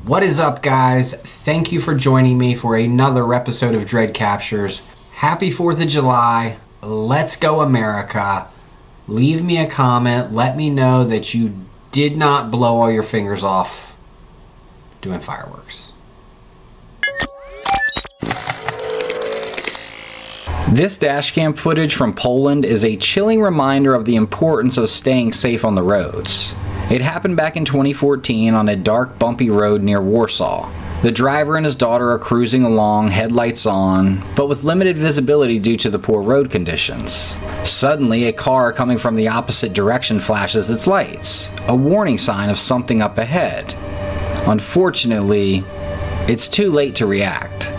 What is up, guys? Thank you for joining me for another episode of Dread Captures. Happy 4th of July. Let's go America. Leave me a comment. Let me know that you did not blow all your fingers off doing fireworks. This dashcam footage from Poland is a chilling reminder of the importance of staying safe on the roads. It happened back in 2014 on a dark, bumpy road near Warsaw. The driver and his daughter are cruising along, headlights on, but with limited visibility due to the poor road conditions. Suddenly, a car coming from the opposite direction flashes its lights, a warning sign of something up ahead. Unfortunately, it's too late to react.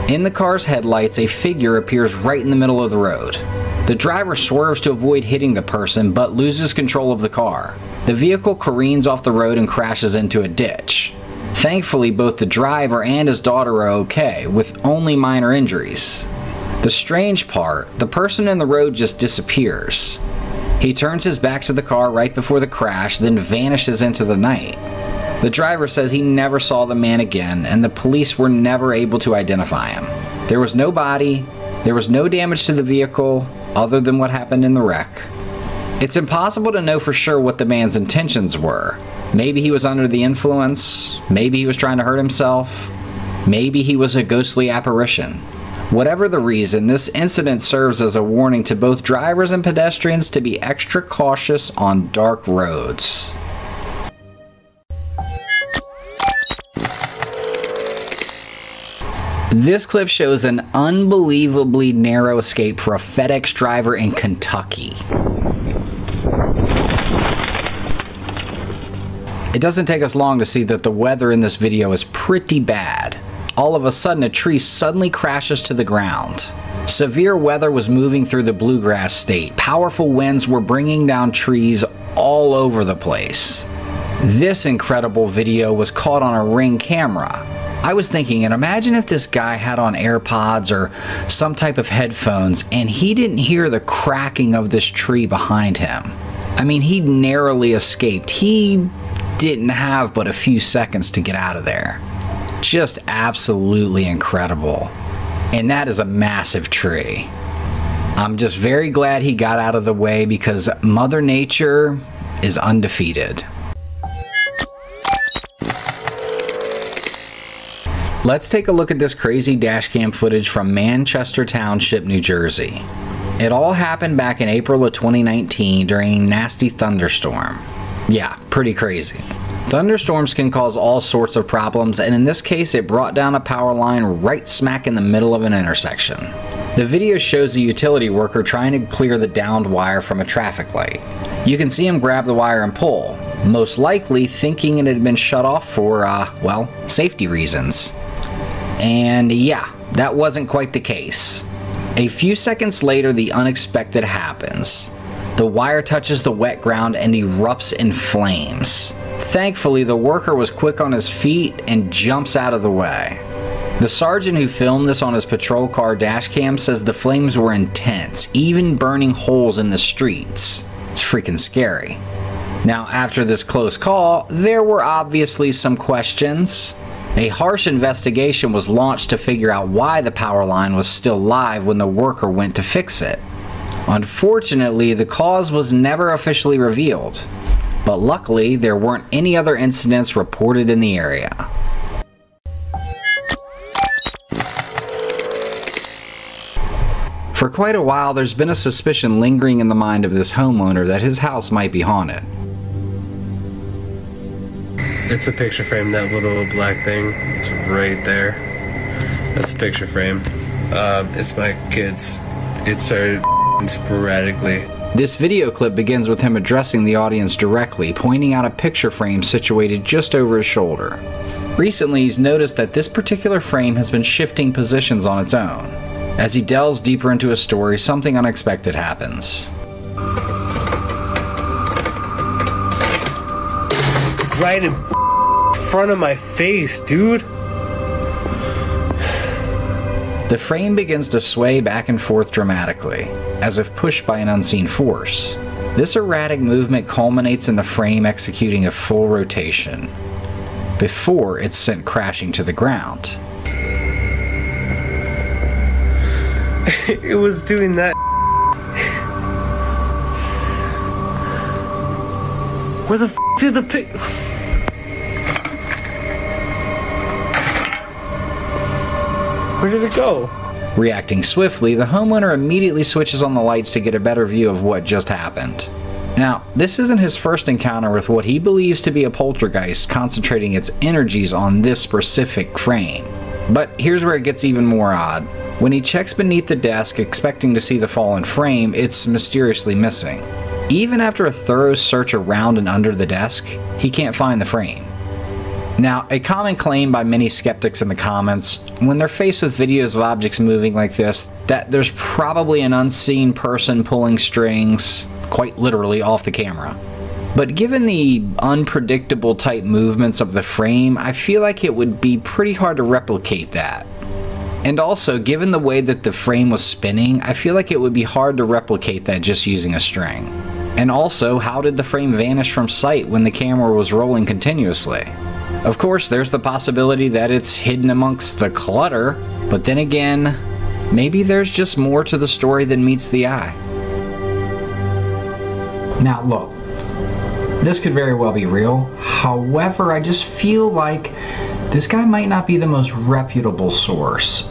In the car's headlights, a figure appears right in the middle of the road. The driver swerves to avoid hitting the person, but loses control of the car. The vehicle careens off the road and crashes into a ditch. Thankfully, both the driver and his daughter are okay, with only minor injuries. The strange part, the person in the road just disappears. He turns his back to the car right before the crash, then vanishes into the night. The driver says he never saw the man again, and the police were never able to identify him. There was no body, there was no damage to the vehicle, other than what happened in the wreck. It's impossible to know for sure what the man's intentions were. Maybe he was under the influence, maybe he was trying to hurt himself, maybe he was a ghostly apparition. Whatever the reason, this incident serves as a warning to both drivers and pedestrians to be extra cautious on dark roads. This clip shows an unbelievably narrow escape for a FedEx driver in Kentucky. It doesn't take us long to see that the weather in this video is pretty bad. All of a sudden, a tree suddenly crashes to the ground. Severe weather was moving through the bluegrass state. Powerful winds were bringing down trees all over the place. This incredible video was caught on a Ring camera. I was thinking, and imagine if this guy had on AirPods or some type of headphones and he didn't hear the cracking of this tree behind him. I mean, he narrowly escaped. He didn't have but a few seconds to get out of there. Just absolutely incredible. And that is a massive tree. I'm just very glad he got out of the way because Mother Nature is undefeated. Let's take a look at this crazy dashcam footage from Manchester Township, New Jersey. It all happened back in April of 2019 during a nasty thunderstorm. Yeah, pretty crazy. Thunderstorms can cause all sorts of problems, and in this case it brought down a power line right smack in the middle of an intersection. The video shows a utility worker trying to clear the downed wire from a traffic light. You can see him grab the wire and pull, most likely thinking it had been shut off for, well, safety reasons. And yeah, that wasn't quite the case. A few seconds later, the unexpected happens. The wire touches the wet ground and erupts in flames. Thankfully, the worker was quick on his feet and jumps out of the way. The sergeant who filmed this on his patrol car dashcam says the flames were intense, even burning holes in the streets. It's freaking scary. Now, after this close call, there were obviously some questions. A harsh investigation was launched to figure out why the power line was still live when the worker went to fix it. Unfortunately, the cause was never officially revealed, but luckily there weren't any other incidents reported in the area. For quite a while, there's been a suspicion lingering in the mind of this homeowner that his house might be haunted. It's a picture frame, that little black thing. It's right there. That's a picture frame. It's my kids. It started sporadically. This video clip begins with him addressing the audience directly, pointing out a picture frame situated just over his shoulder. Recently, he's noticed that this particular frame has been shifting positions on its own. As he delves deeper into his story, something unexpected happens. right in front of my face, dude. The frame begins to sway back and forth dramatically, as if pushed by an unseen force. This erratic movement culminates in the frame executing a full rotation, before it's sent crashing to the ground. It was doing that. Where the f did the pic? Where did it go? Reacting swiftly, the homeowner immediately switches on the lights to get a better view of what just happened. Now, this isn't his first encounter with what he believes to be a poltergeist concentrating its energies on this specific frame. But here's where it gets even more odd. When he checks beneath the desk expecting to see the fallen frame, it's mysteriously missing. Even after a thorough search around and under the desk, he can't find the frame. Now, a common claim by many skeptics in the comments, when they're faced with videos of objects moving like this, that there's probably an unseen person pulling strings, quite literally, off the camera. But given the unpredictable type movements of the frame, I feel like it would be pretty hard to replicate that. And also, given the way that the frame was spinning, I feel like it would be hard to replicate that just using a string. And also, how did the frame vanish from sight when the camera was rolling continuously? Of course, there's the possibility that it's hidden amongst the clutter, but then again, maybe there's just more to the story than meets the eye. Now look, this could very well be real. However, I just feel like this guy might not be the most reputable source.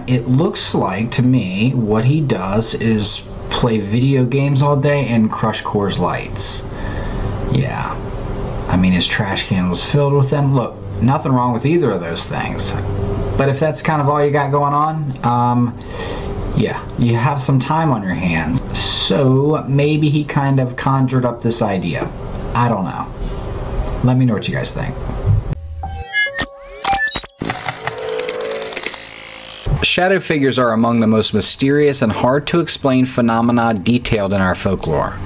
It looks like, to me, what he does is play video games all day and crush Coors Lights. Yeah. I mean, his trash can was filled with them. Look, nothing wrong with either of those things. But if that's kind of all you got going on, yeah, you have some time on your hands. So maybe he kind of conjured up this idea. I don't know. Let me know what you guys think. Shadow figures are among the most mysterious and hard to explain phenomena detailed in our folklore.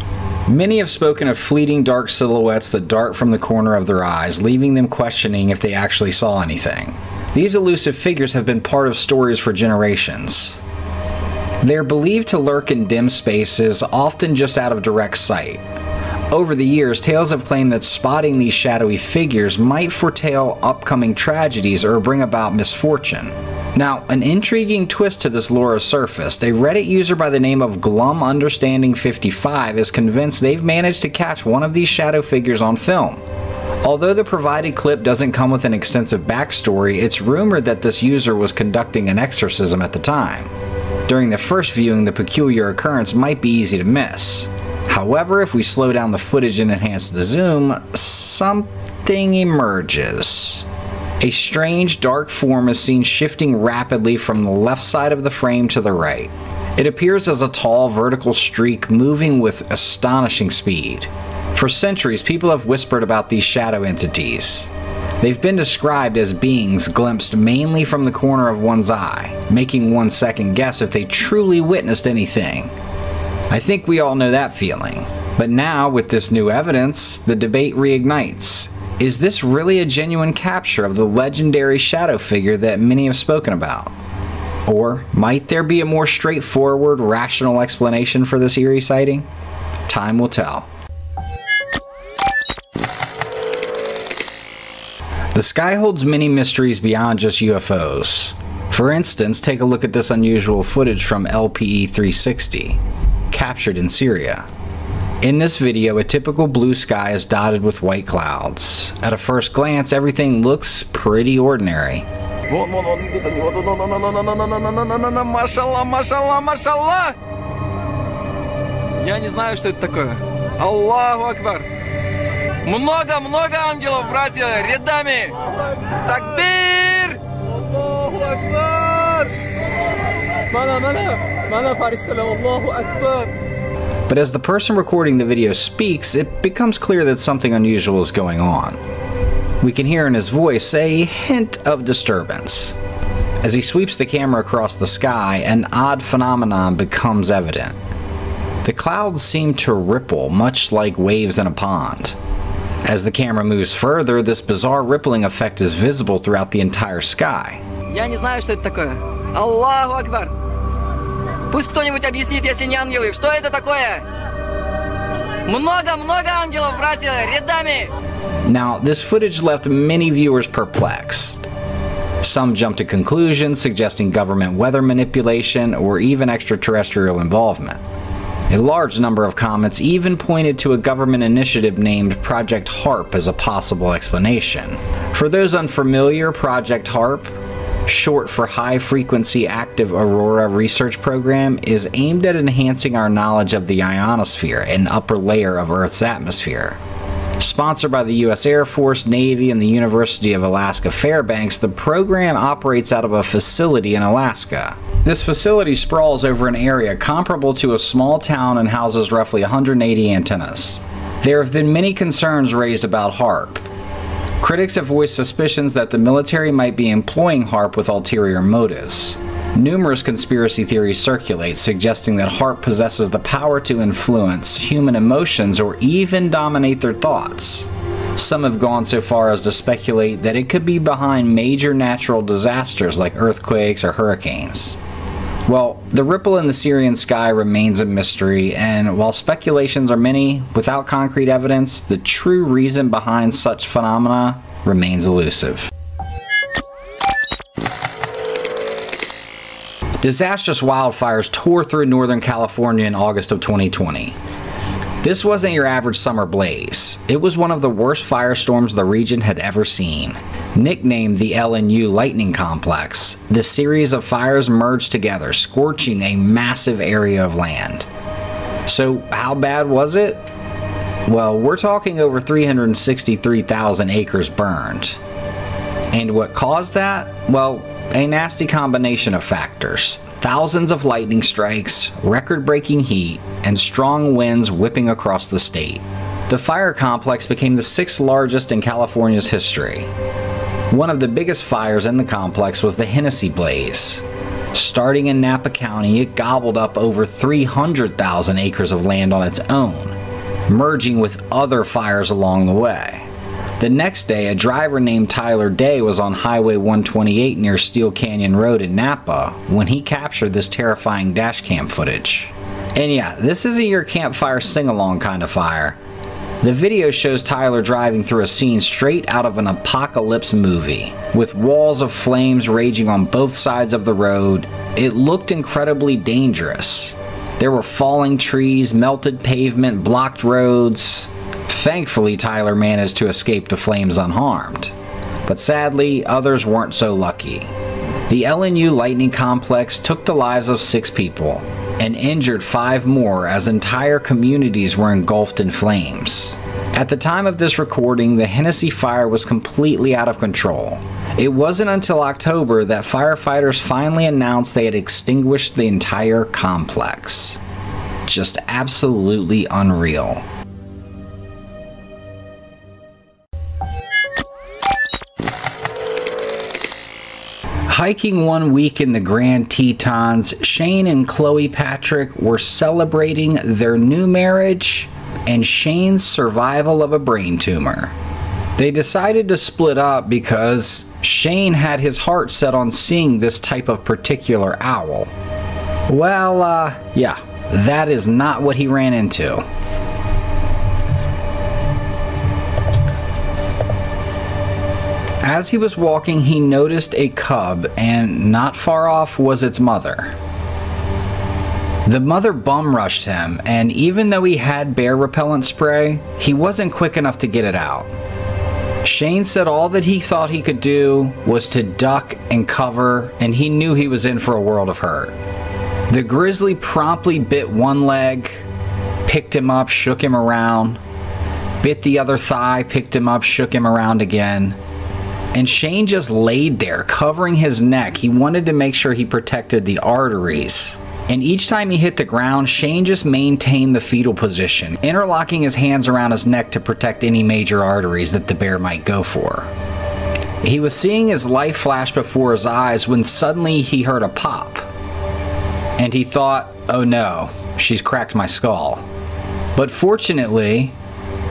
Many have spoken of fleeting dark silhouettes that dart from the corner of their eyes, leaving them questioning if they actually saw anything. These elusive figures have been part of stories for generations. They are believed to lurk in dim spaces, often just out of direct sight. Over the years, tales have claimed that spotting these shadowy figures might foretell upcoming tragedies or bring about misfortune. Now, an intriguing twist to this lore has surfaced. A Reddit user by the name of GlumUnderstanding55 is convinced they've managed to catch one of these shadow figures on film. Although the provided clip doesn't come with an extensive backstory, it's rumored that this user was conducting an exorcism at the time. During the first viewing, the peculiar occurrence might be easy to miss. However, if we slow down the footage and enhance the zoom, something emerges. A strange, dark form is seen shifting rapidly from the left side of the frame to the right. It appears as a tall, vertical streak moving with astonishing speed. For centuries, people have whispered about these shadow entities. They've been described as beings glimpsed mainly from the corner of one's eye, making one second guess if they truly witnessed anything. I think we all know that feeling. But now, with this new evidence, the debate reignites. Is this really a genuine capture of the legendary shadow figure that many have spoken about? Or might there be a more straightforward, rational explanation for this eerie sighting? Time will tell. The sky holds many mysteries beyond just UFOs. For instance, take a look at this unusual footage from LPE 360, captured in Syria. In this video, a typical blue sky is dotted with white clouds. At a first glance, everything looks pretty ordinary. Машалла, машалла, машалла! Я не знаю, что это такое. Аллаху Акбар! Много ангелов, братья, рядами! Такбир! Аллаху Акбар! Мана фарисала, Аллаху Акбар! But as the person recording the video speaks, it becomes clear that something unusual is going on. We can hear in his voice a hint of disturbance. As he sweeps the camera across the sky, an odd phenomenon becomes evident. The clouds seem to ripple, much like waves in a pond. As the camera moves further, this bizarre rippling effect is visible throughout the entire sky. Я не знаю, что это такое. Аллаху Акбар. Пусть кто-нибудь объяснит, если не ангелы, что это такое? Много-много ангелов, братья, рядами! Now, this footage left many viewers perplexed. Some jumped to conclusions suggesting government weather manipulation or even extraterrestrial involvement. A large number of comments even pointed to a government initiative named Project HARP as a possible explanation. For those unfamiliar, Project HARP, short for High Frequency Active Aurora Research Program, is aimed at enhancing our knowledge of the ionosphere, an upper layer of Earth's atmosphere. Sponsored by the U.S. Air Force, Navy, and the University of Alaska Fairbanks, the program operates out of a facility in Alaska. This facility sprawls over an area comparable to a small town and houses roughly 180 antennas. There have been many concerns raised about HARP. Critics have voiced suspicions that the military might be employing HARP with ulterior motives. Numerous conspiracy theories circulate, suggesting that HARP possesses the power to influence human emotions or even dominate their thoughts. Some have gone so far as to speculate that it could be behind major natural disasters like earthquakes or hurricanes. Well, the ripple in the Syrian sky remains a mystery, and while speculations are many, without concrete evidence, the true reason behind such phenomena remains elusive. Disastrous wildfires tore through Northern California in August of 2020. This wasn't your average summer blaze. It was one of the worst firestorms the region had ever seen. Nicknamed the LNU Lightning Complex, the series of fires merged together, scorching a massive area of land. So how bad was it? Well, we're talking over 363,000 acres burned. And what caused that? Well, a nasty combination of factors. Thousands of lightning strikes, record-breaking heat, and strong winds whipping across the state. The fire complex became the 6th largest in California's history. One of the biggest fires in the complex was the Hennessy Blaze. Starting in Napa County, it gobbled up over 300,000 acres of land on its own, merging with other fires along the way. The next day, a driver named Tyler Day was on Highway 128 near Steel Canyon Road in Napa when he captured this terrifying dashcam footage. And yeah, this isn't your campfire sing-along kind of fire. The video shows Tyler driving through a scene straight out of an apocalypse movie. With walls of flames raging on both sides of the road, it looked incredibly dangerous. There were falling trees, melted pavement, blocked roads. Thankfully, Tyler managed to escape the flames unharmed. But sadly, others weren't so lucky. The LNU Lightning Complex took the lives of 6 people and injured 5 more as entire communities were engulfed in flames. At the time of this recording, the Hennessy fire was completely out of control. It wasn't until October that firefighters finally announced they had extinguished the entire complex. Just absolutely unreal. Hiking one week in the Grand Tetons, Shane and Chloe Patrick were celebrating their new marriage and Shane's survival of a brain tumor. They decided to split up because Shane had his heart set on seeing this type of particular owl. Well, yeah, that is not what he ran into. As he was walking, he noticed a cub, and not far off was its mother. The mother bum rushed him, and even though he had bear repellent spray, he wasn't quick enough to get it out. Shane said all that he thought he could do was to duck and cover, and he knew he was in for a world of hurt. The grizzly promptly bit one leg, picked him up, shook him around, bit the other thigh, picked him up, shook him around again. And Shane just laid there, covering his neck. He wanted to make sure he protected the arteries. And each time he hit the ground, Shane just maintained the fetal position, interlocking his hands around his neck to protect any major arteries that the bear might go for. He was seeing his life flash before his eyes when suddenly he heard a pop. And he thought, oh no, she's cracked my skull. But fortunately,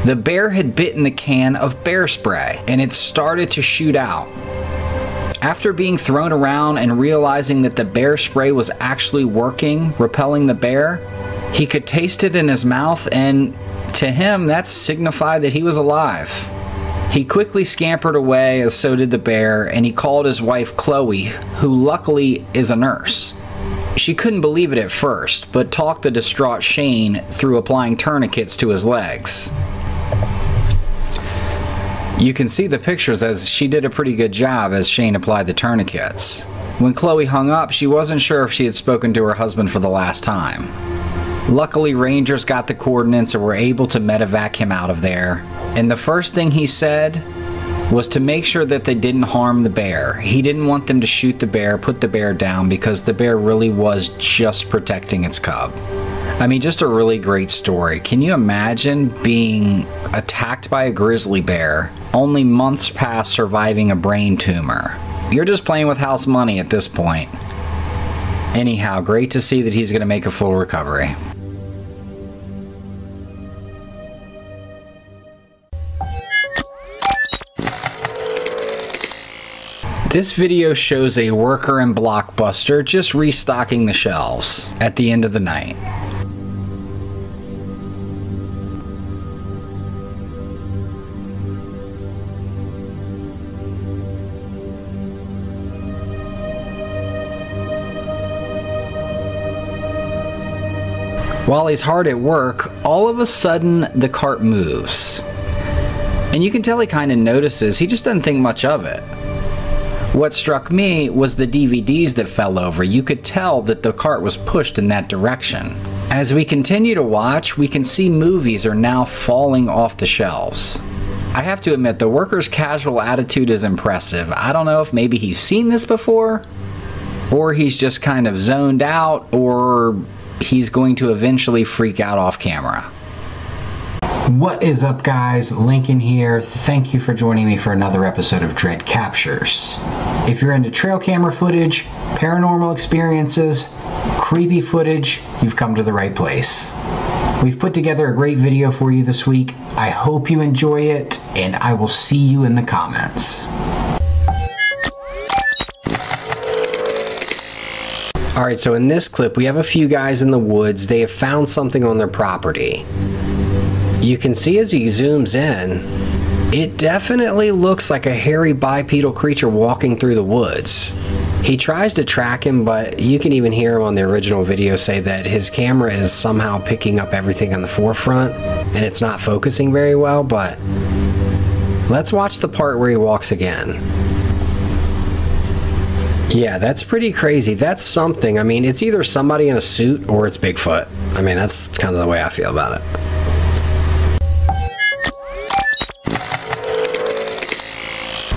The bear had bitten the can of bear spray and it started to shoot out. After being thrown around and realizing that the bear spray was actually working, repelling the bear, he could taste it in his mouth, and to him that signified that he was alive. He quickly scampered away, as so did the bear, and he called his wife Chloe, who luckily is a nurse. She couldn't believe it at first, but talked the distraught Shane through applying tourniquets to his legs. You can see the pictures as she did a pretty good job as Shane applied the tourniquets. When Chloe hung up, she wasn't sure if she had spoken to her husband for the last time. Luckily, Rangers got the coordinates and were able to medevac him out of there. And the first thing he said was to make sure that they didn't harm the bear. He didn't want them to shoot the bear, put the bear down, because the bear really was just protecting its cub. I mean, just a really great story. Can you imagine being attacked by a grizzly bear, only months past surviving a brain tumor? You're just playing with house money at this point. Anyhow, great to see that he's going to make a full recovery. This video shows a worker in Blockbuster just restocking the shelves at the end of the night. While he's hard at work, all of a sudden the cart moves. And you can tell he kind of notices, he just doesn't think much of it. What struck me was the DVDs that fell over. You could tell that the cart was pushed in that direction. As we continue to watch, we can see movies are now falling off the shelves. I have to admit, the worker's casual attitude is impressive. I don't know if maybe he's seen this before, or he's just kind of zoned out, or he's going to eventually freak out off camera. What is up, guys? Lincoln here. Thank you for joining me for another episode of Dread Captures. If you're into trail camera footage, paranormal experiences, creepy footage, you've come to the right place. We've put together a great video for you this week. I hope you enjoy it, and I will see you in the comments. Alright, so in this clip we have a few guys in the woods. They have found something on their property. You can see as he zooms in, it definitely looks like a hairy bipedal creature walking through the woods. He tries to track him, but you can even hear him on the original video say that his camera is somehow picking up everything on the forefront and it's not focusing very well, but let's watch the part where he walks again. Yeah, that's pretty crazy. That's something. I mean, it's either somebody in a suit or it's Bigfoot. I mean, that's kind of the way I feel about it.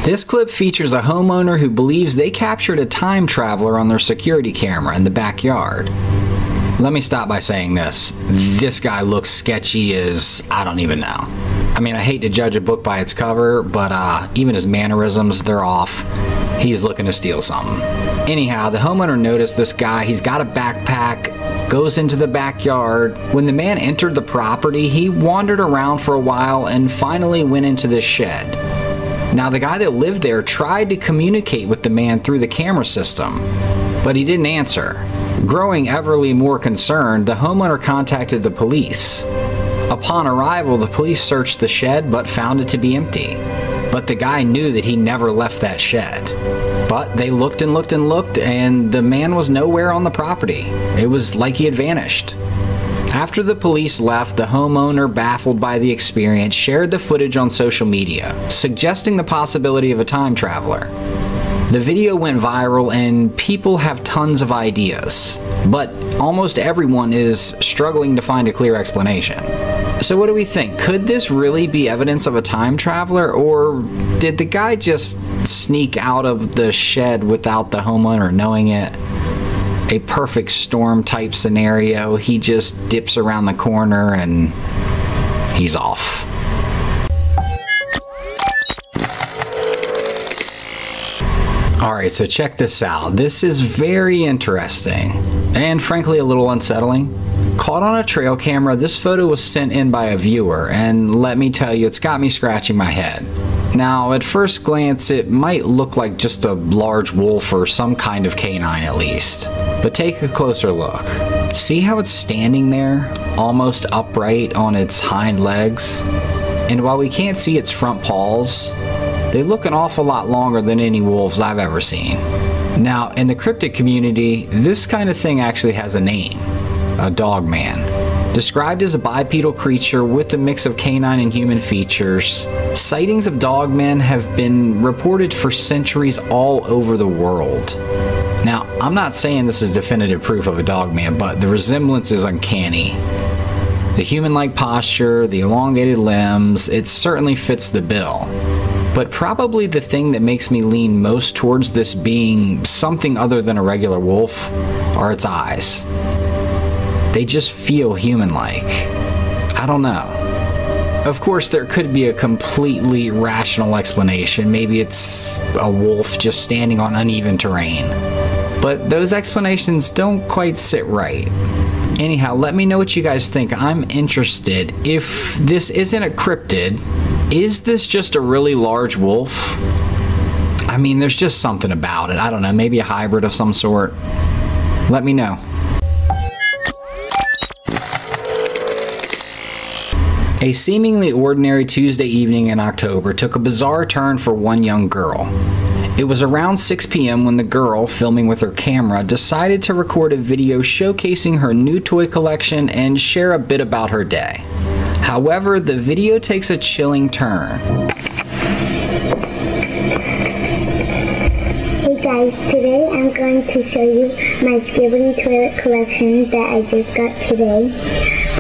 This clip features a homeowner who believes they captured a time traveler on their security camera in the backyard. Let me stop by saying this. This guy looks sketchy as I don't even know. I mean, I hate to judge a book by its cover, but even his mannerisms, they're off. He's looking to steal something. Anyhow, the homeowner noticed this guy. He's got a backpack, goes into the backyard. When the man entered the property, he wandered around for a while and finally went into this shed. Now, the guy that lived there tried to communicate with the man through the camera system, but he didn't answer. Growing everly more concerned, the homeowner contacted the police. Upon arrival, the police searched the shed but found it to be empty. But the guy knew that he never left that shed. But they looked and looked and looked, and the man was nowhere on the property. It was like he had vanished. After the police left, the homeowner, baffled by the experience, shared the footage on social media, suggesting the possibility of a time traveler. The video went viral and people have tons of ideas, but almost everyone is struggling to find a clear explanation. So what do we think? Could this really be evidence of a time traveler, or did the guy just sneak out of the shed without the homeowner knowing it? A perfect storm type scenario. He just dips around the corner and he's off. Alright, so check this out. This is very interesting and frankly a little unsettling. Caught on a trail camera, this photo was sent in by a viewer, and let me tell you, it's got me scratching my head. Now, at first glance, it might look like just a large wolf or some kind of canine at least. But take a closer look. See how it's standing there, almost upright on its hind legs? And while we can't see its front paws, they look an awful lot longer than any wolves I've ever seen. Now, in the cryptic community, this kind of thing actually has a name. A dogman. Described as a bipedal creature with a mix of canine and human features, sightings of dogmen have been reported for centuries all over the world. Now, I'm not saying this is definitive proof of a dogman, but the resemblance is uncanny. The human-like posture, the elongated limbs, it certainly fits the bill. But probably the thing that makes me lean most towards this being something other than a regular wolf are its eyes. They just feel human-like. I don't know. Of course, there could be a completely rational explanation. Maybe it's a wolf just standing on uneven terrain. But those explanations don't quite sit right. Anyhow, let me know what you guys think. I'm interested. If this isn't a cryptid, is this just a really large wolf? I mean, there's just something about it. I don't know, maybe a hybrid of some sort. Let me know. A seemingly ordinary Tuesday evening in October took a bizarre turn for one young girl. It was around 6 p.m. when the girl, filming with her camera, decided to record a video showcasing her new toy collection and share a bit about her day. However, the video takes a chilling turn. Hey guys, today I'm going to show you my Skibidi toilet collection that I just got today.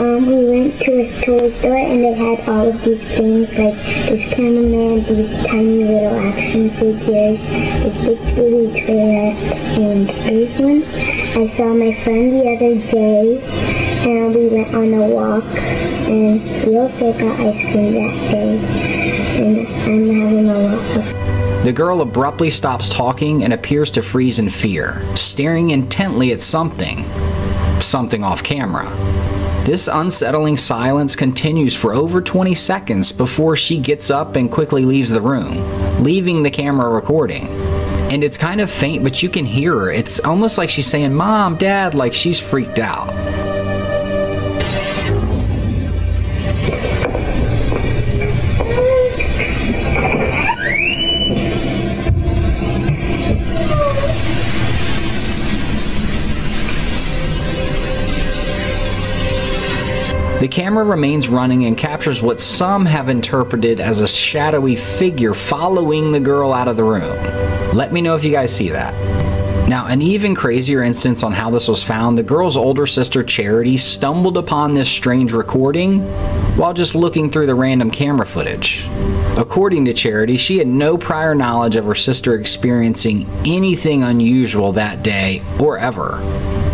We went to a toy store and they had all of these things like this cameraman, these tiny little action figures, this big Skibidi toilet, and this one. I saw my friend the other day and we went on a walk and we also got ice cream that day and I'm having a lot of fun. The girl abruptly stops talking and appears to freeze in fear, staring intently at something off camera. This unsettling silence continues for over 20 seconds before she gets up and quickly leaves the room, leaving the camera recording. And it's kind of faint, but you can hear her. It's almost like she's saying, "Mom, Dad," like she's freaked out. The camera remains running and captures what some have interpreted as a shadowy figure following the girl out of the room. Let me know if you guys see that. Now, an even crazier instance on how this was found, the girl's older sister Charity stumbled upon this strange recording while just looking through the random camera footage. According to Charity, she had no prior knowledge of her sister experiencing anything unusual that day or ever.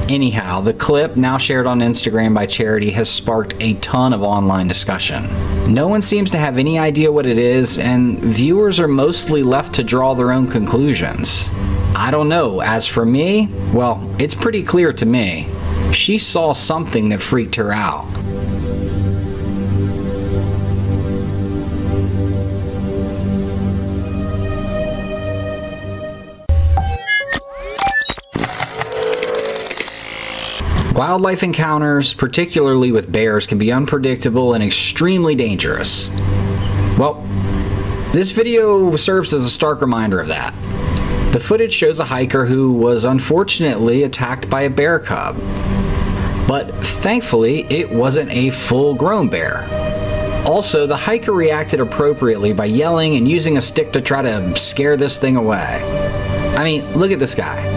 Anyhow, the clip, now shared on Instagram by Charity, has sparked a ton of online discussion. No one seems to have any idea what it is, and viewers are mostly left to draw their own conclusions. I don't know. As for me, well, it's pretty clear to me. She saw something that freaked her out. Wildlife encounters, particularly with bears, can be unpredictable and extremely dangerous. Well, this video serves as a stark reminder of that. The footage shows a hiker who was unfortunately attacked by a bear cub. But thankfully, it wasn't a full-grown bear. Also, the hiker reacted appropriately by yelling and using a stick to try to scare this thing away. I mean, look at this guy.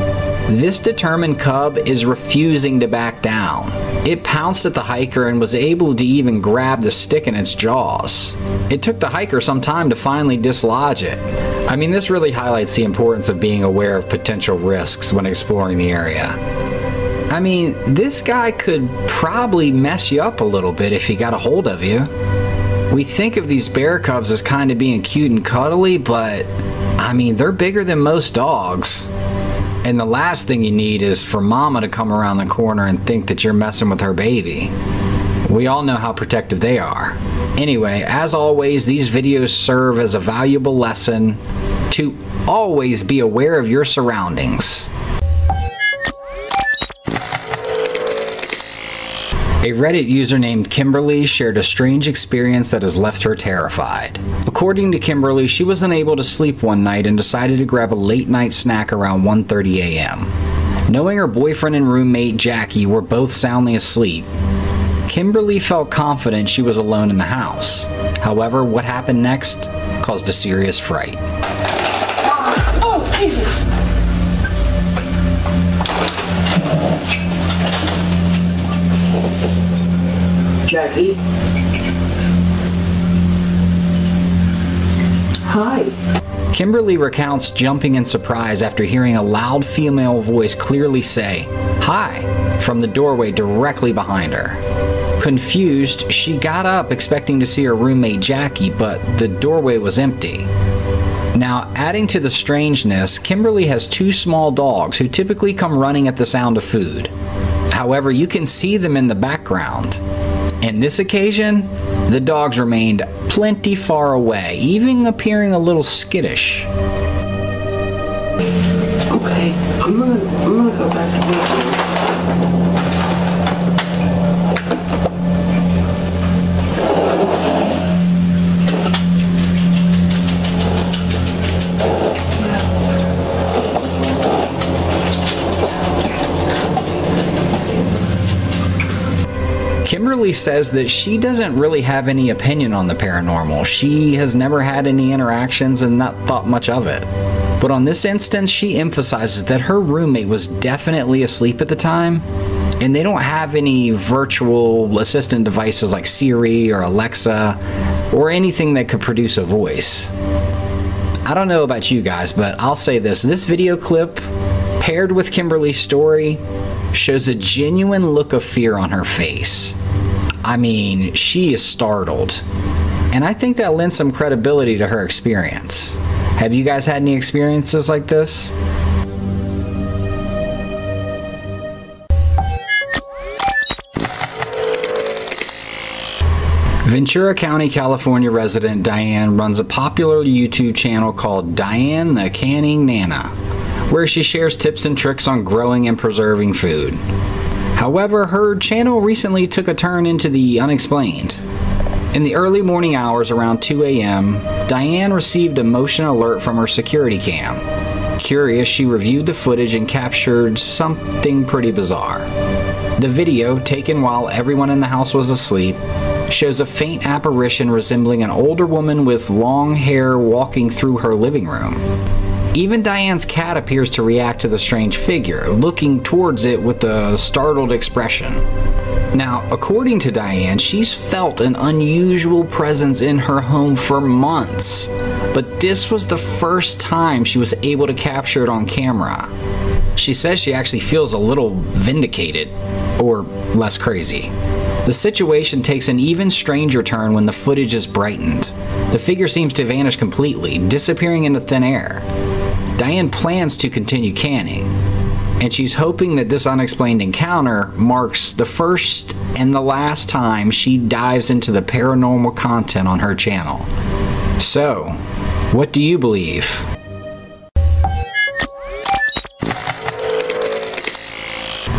This determined cub is refusing to back down. It pounced at the hiker and was able to even grab the stick in its jaws. It took the hiker some time to finally dislodge it. I mean, this really highlights the importance of being aware of potential risks when exploring the area. I mean, this guy could probably mess you up a little bit if he got a hold of you. We think of these bear cubs as kind of being cute and cuddly, but I mean, they're bigger than most dogs. And the last thing you need is for mama to come around the corner and think that you're messing with her baby. We all know how protective they are. Anyway, as always, these videos serve as a valuable lesson to always be aware of your surroundings. A Reddit user named Kimberly shared a strange experience that has left her terrified. According to Kimberly, she was unable to sleep one night and decided to grab a late night snack around 1:30 a.m. Knowing her boyfriend and roommate Jackie were both soundly asleep, Kimberly felt confident she was alone in the house. However, what happened next caused a serious fright. Oh, Jesus! Jackie? Hi. Kimberly recounts jumping in surprise after hearing a loud female voice clearly say, "Hi," from the doorway directly behind her. Confused, she got up expecting to see her roommate Jackie, but the doorway was empty. Now, adding to the strangeness, Kimberly has two small dogs who typically come running at the sound of food. However, you can see them in the background. In this occasion, the dogs remained plenty far away, even appearing a little skittish. Okay, I'm gonna go back to work. Kimberly says that she doesn't really have any opinion on the paranormal. She has never had any interactions and not thought much of it. But on this instance, she emphasizes that her roommate was definitely asleep at the time, and they don't have any virtual assistant devices like Siri or Alexa or anything that could produce a voice. I don't know about you guys, but I'll say this video clip, paired with Kimberly's story, shows a genuine look of fear on her face. I mean, she is startled. And I think that lends some credibility to her experience. Have you guys had any experiences like this? Ventura County, California resident Diane runs a popular YouTube channel called Diane the Canning Nana, where she shares tips and tricks on growing and preserving food. However, her channel recently took a turn into the unexplained. In the early morning hours around 2 a.m., Diane received a motion alert from her security cam. Curious, she reviewed the footage and captured something pretty bizarre. The video, taken while everyone in the house was asleep, shows a faint apparition resembling an older woman with long hair walking through her living room. Even Diane's cat appears to react to the strange figure, looking towards it with a startled expression. Now, according to Diane, she's felt an unusual presence in her home for months, but this was the first time she was able to capture it on camera. She says she actually feels a little vindicated, or less crazy. The situation takes an even stranger turn when the footage is brightened. The figure seems to vanish completely, disappearing into thin air. Diane plans to continue canning, and she's hoping that this unexplained encounter marks the first and the last time she dives into the paranormal content on her channel. So, what do you believe?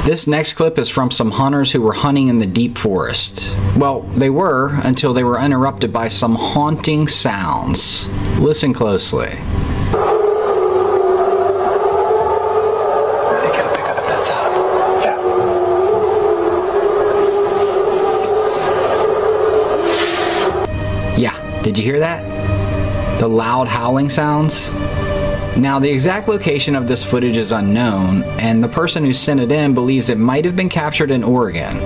This next clip is from some hunters who were hunting in the deep forest. Well, they were until they were interrupted by some haunting sounds. Listen closely. Yeah, did you hear that? The loud howling sounds? Now, the exact location of this footage is unknown, and the person who sent it in believes it might have been captured in Oregon,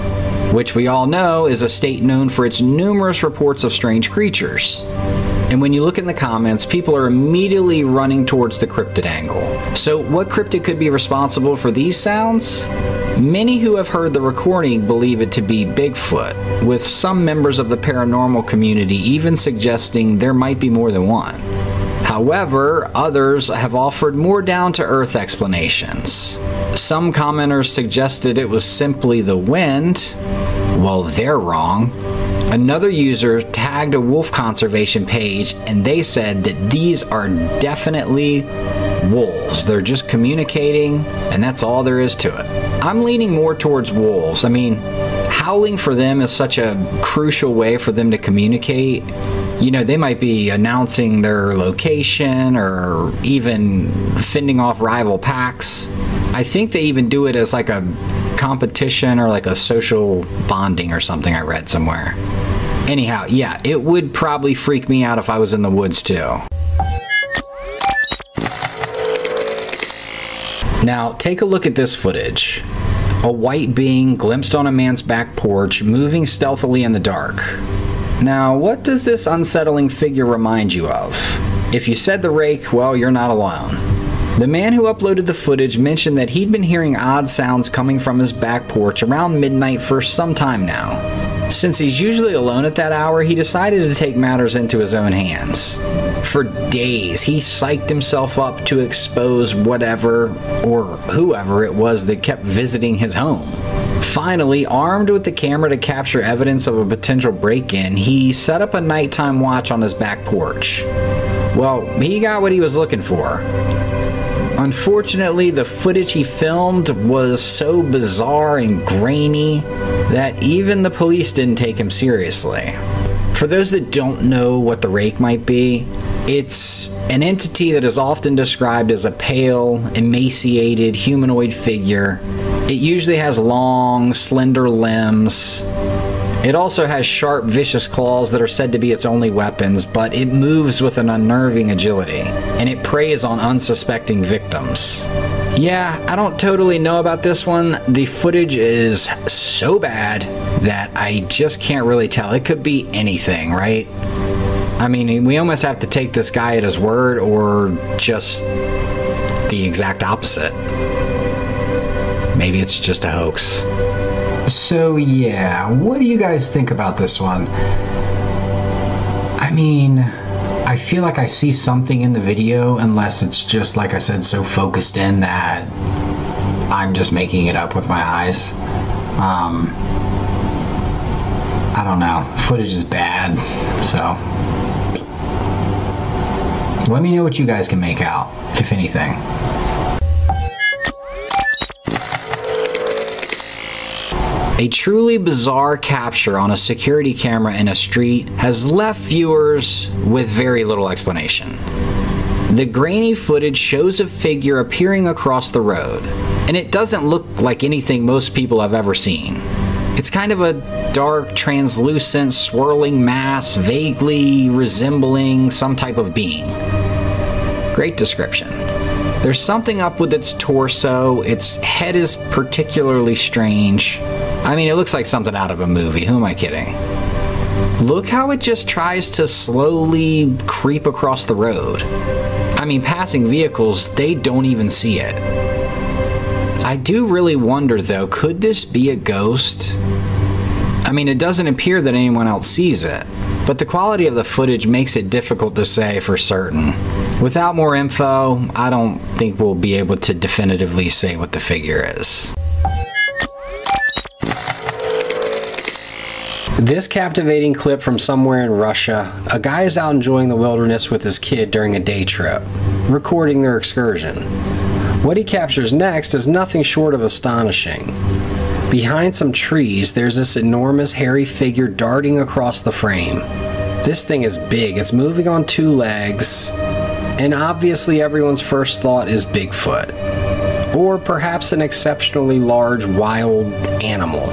which we all know is a state known for its numerous reports of strange creatures. And when you look in the comments, people are immediately running towards the cryptid angle. So what cryptid could be responsible for these sounds? Many who have heard the recording believe it to be Bigfoot, with some members of the paranormal community even suggesting there might be more than one. However, others have offered more down-to-earth explanations. Some commenters suggested it was simply the wind. Well, they're wrong. Another user tagged a wolf conservation page and they said that these are definitely wolves. They're just communicating and that's all there is to it. I'm leaning more towards wolves. I mean, howling for them is such a crucial way for them to communicate. You know, they might be announcing their location or even fending off rival packs. I think they even do it as like a competition or like a social bonding or something I read somewhere. Anyhow, yeah, it would probably freak me out if I was in the woods too. Now, take a look at this footage. A white being glimpsed on a man's back porch, moving stealthily in the dark. Now, what does this unsettling figure remind you of? If you said the rake, well, you're not alone. The man who uploaded the footage mentioned that he'd been hearing odd sounds coming from his back porch around midnight for some time now. Since he's usually alone at that hour, he decided to take matters into his own hands. For days, he psyched himself up to expose whatever or whoever it was that kept visiting his home. Finally, armed with the camera to capture evidence of a potential break-in, he set up a nighttime watch on his back porch. Well, he got what he was looking for. Unfortunately, the footage he filmed was so bizarre and grainy that even the police didn't take him seriously. For those that don't know what the rake might be, it's an entity that is often described as a pale, emaciated humanoid figure. It usually has long, slender limbs. It also has sharp, vicious claws that are said to be its only weapons, but it moves with an unnerving agility, and it preys on unsuspecting victims. Yeah, I don't totally know about this one. The footage is so bad that I just can't really tell. It could be anything, right? I mean, we almost have to take this guy at his word or just the exact opposite. Maybe it's just a hoax. So yeah, what do you guys think about this one? I mean, I feel like I see something in the video, unless it's just, like I said, so focused in that I'm just making it up with my eyes. I don't know. Footage is bad, so let me know what you guys can make out, if anything. A truly bizarre capture on a security camera in a street has left viewers with very little explanation. The grainy footage shows a figure appearing across the road, and it doesn't look like anything most people have ever seen. It's kind of a dark, translucent, swirling mass, vaguely resembling some type of being. Great description. There's something up with its torso. Its head is particularly strange. I mean, it looks like something out of a movie. Who am I kidding? Look how it just tries to slowly creep across the road. I mean, passing vehicles, they don't even see it. I do really wonder, though, could this be a ghost? I mean, it doesn't appear that anyone else sees it, but the quality of the footage makes it difficult to say for certain. Without more info, I don't think we'll be able to definitively say what the figure is. This captivating clip from somewhere in Russia, a guy is out enjoying the wilderness with his kid during a day trip, recording their excursion. What he captures next is nothing short of astonishing. Behind some trees, there's this enormous hairy figure darting across the frame. This thing is big, it's moving on two legs, and obviously everyone's first thought is Bigfoot, or perhaps an exceptionally large wild animal.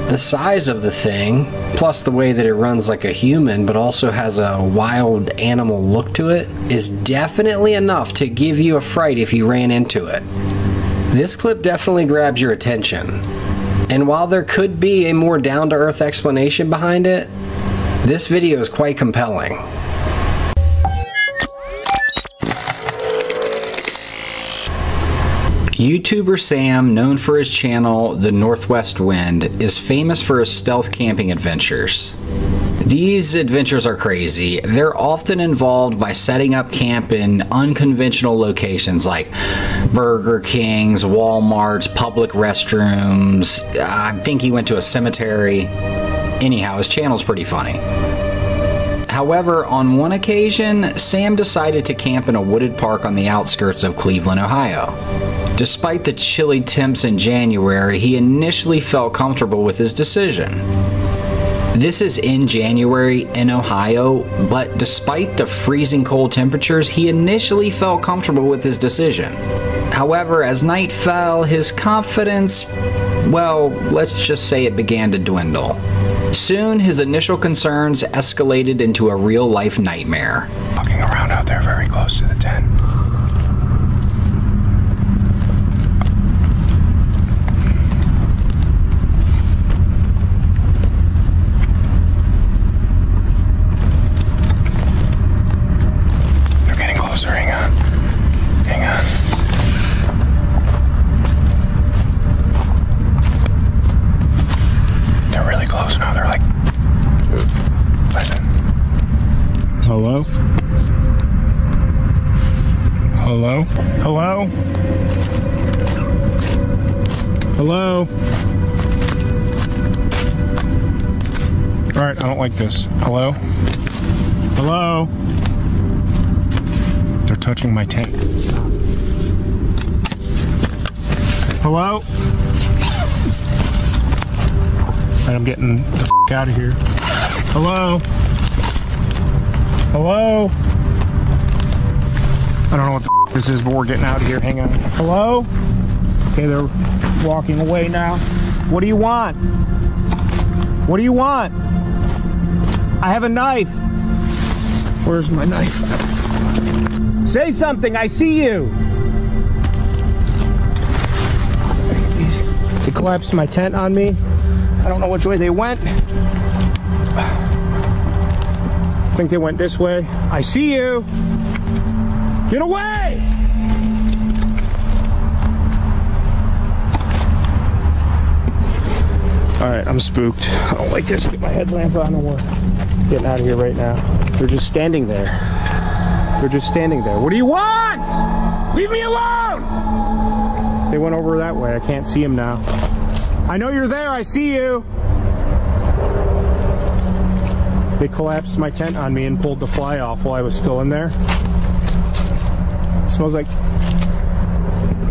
The size of the thing, plus the way that it runs like a human but also has a wild animal look to it, is definitely enough to give you a fright if you ran into it. This clip definitely grabs your attention, and while there could be a more down-to-earth explanation behind it, this video is quite compelling. YouTuber Sam, known for his channel The Northwest Wind, is famous for his stealth camping adventures. These adventures are crazy. They're often involved by setting up camp in unconventional locations like Burger Kings, Walmarts, public restrooms. I think he went to a cemetery. Anyhow, his channel's pretty funny. However, on one occasion, Sam decided to camp in a wooded park on the outskirts of Cleveland, Ohio. Despite the chilly temps in January, he initially felt comfortable with his decision. This is in January in Ohio, but despite the freezing cold temperatures, he initially felt comfortable with his decision. However, as night fell, his confidence, well, let's just say it began to dwindle. Soon, his initial concerns escalated into a real-life nightmare. Walking around out there very close to the tent. Hello? Hello? Hello? Hello? Alright, I don't like this. Hello? Hello? They're touching my tent. Hello? Alright, I'm getting the f*** out of here. Hello? Hello? I don't know what the f this is, but we're getting out of here. Hang on. Hello? Okay, they're walking away now. What do you want? What do you want? I have a knife. Where's my knife? Say something, I see you. They collapsed my tent on me. I don't know which way they went. I think they went this way. I see you. Get away! Alright, I'm spooked. I don't like this. Get my headlamp on and we're getting out of here right now. They're just standing there. They're just standing there. What do you want? Leave me alone! They went over that way. I can't see them now. I know you're there. I see you. They collapsed my tent on me and pulled the fly off while I was still in there. It smells like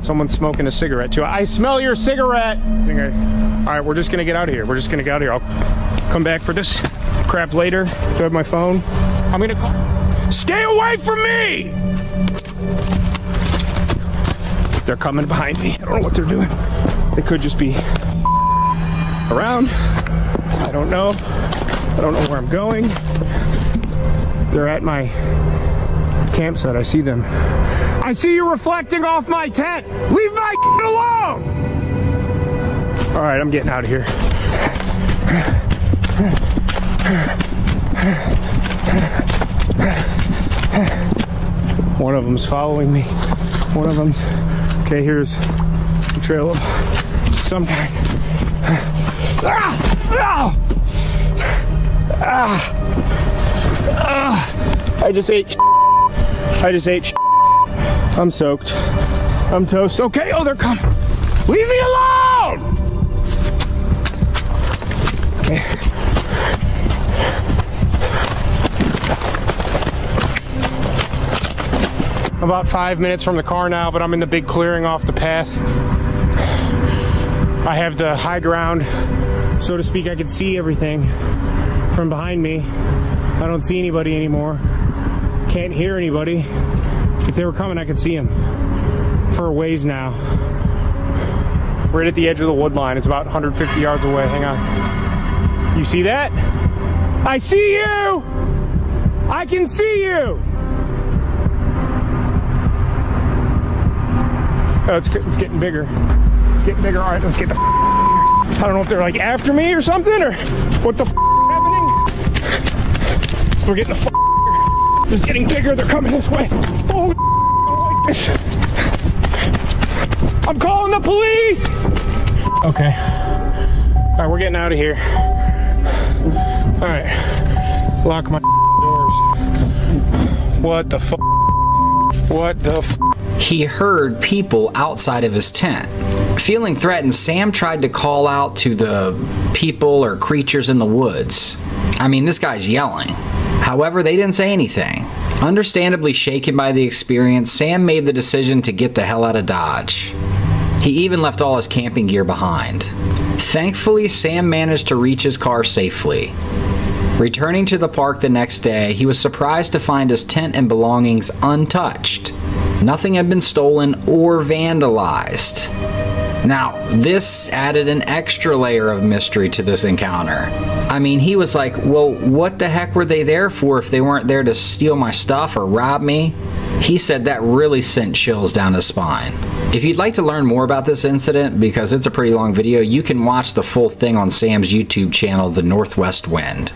someone's smoking a cigarette too. I smell your cigarette! Alright, we're just gonna get out of here. We're just gonna get out of here. I'll come back for this crap later. Do I have my phone? I'm gonna call. Stay away from me! They're coming behind me. I don't know what they're doing. They could just be around. I don't know. I don't know where I'm going. They're at my campsite. I see them. I see you reflecting off my tent. Leave my alone! All right, I'm getting out of here. One of them's following me. One of them. Okay, here's the trail of some kind. I just ate. I just ate. I'm soaked. I'm toast. Okay, oh, they're coming. Leave me alone! Okay. I'm about 5 minutes from the car now, but I'm in the big clearing off the path. I have the high ground, so to speak. I can see everything from behind me. I don't see anybody anymore. Can't hear anybody. If they were coming, I could see them for a ways now. Right at the edge of the wood line. It's about 150 yards away. Hang on. You see that? I see you! I can see you! Oh, it's getting bigger. It's getting bigger. All right, let's get the I don't know if they're like after me or something, or what the happening. We're getting the It's getting bigger. They're coming this way. Oh, I don't like this. I'm calling the police. Okay. All right, we're getting out of here. All right. Lock my doors. What the f? What the f? He heard people outside of his tent. Feeling threatened, Sam tried to call out to the people or creatures in the woods. I mean, this guy's yelling. However, they didn't say anything. Understandably shaken by the experience, Sam made the decision to get the hell out of Dodge. He even left all his camping gear behind. Thankfully, Sam managed to reach his car safely. Returning to the park the next day, he was surprised to find his tent and belongings untouched. Nothing had been stolen or vandalized. Now, this added an extra layer of mystery to this encounter. I mean, he was like, well, what the heck were they there for if they weren't there to steal my stuff or rob me? He said that really sent chills down his spine. If you'd like to learn more about this incident, because it's a pretty long video, you can watch the full thing on Sam's YouTube channel, The Northwest Wind.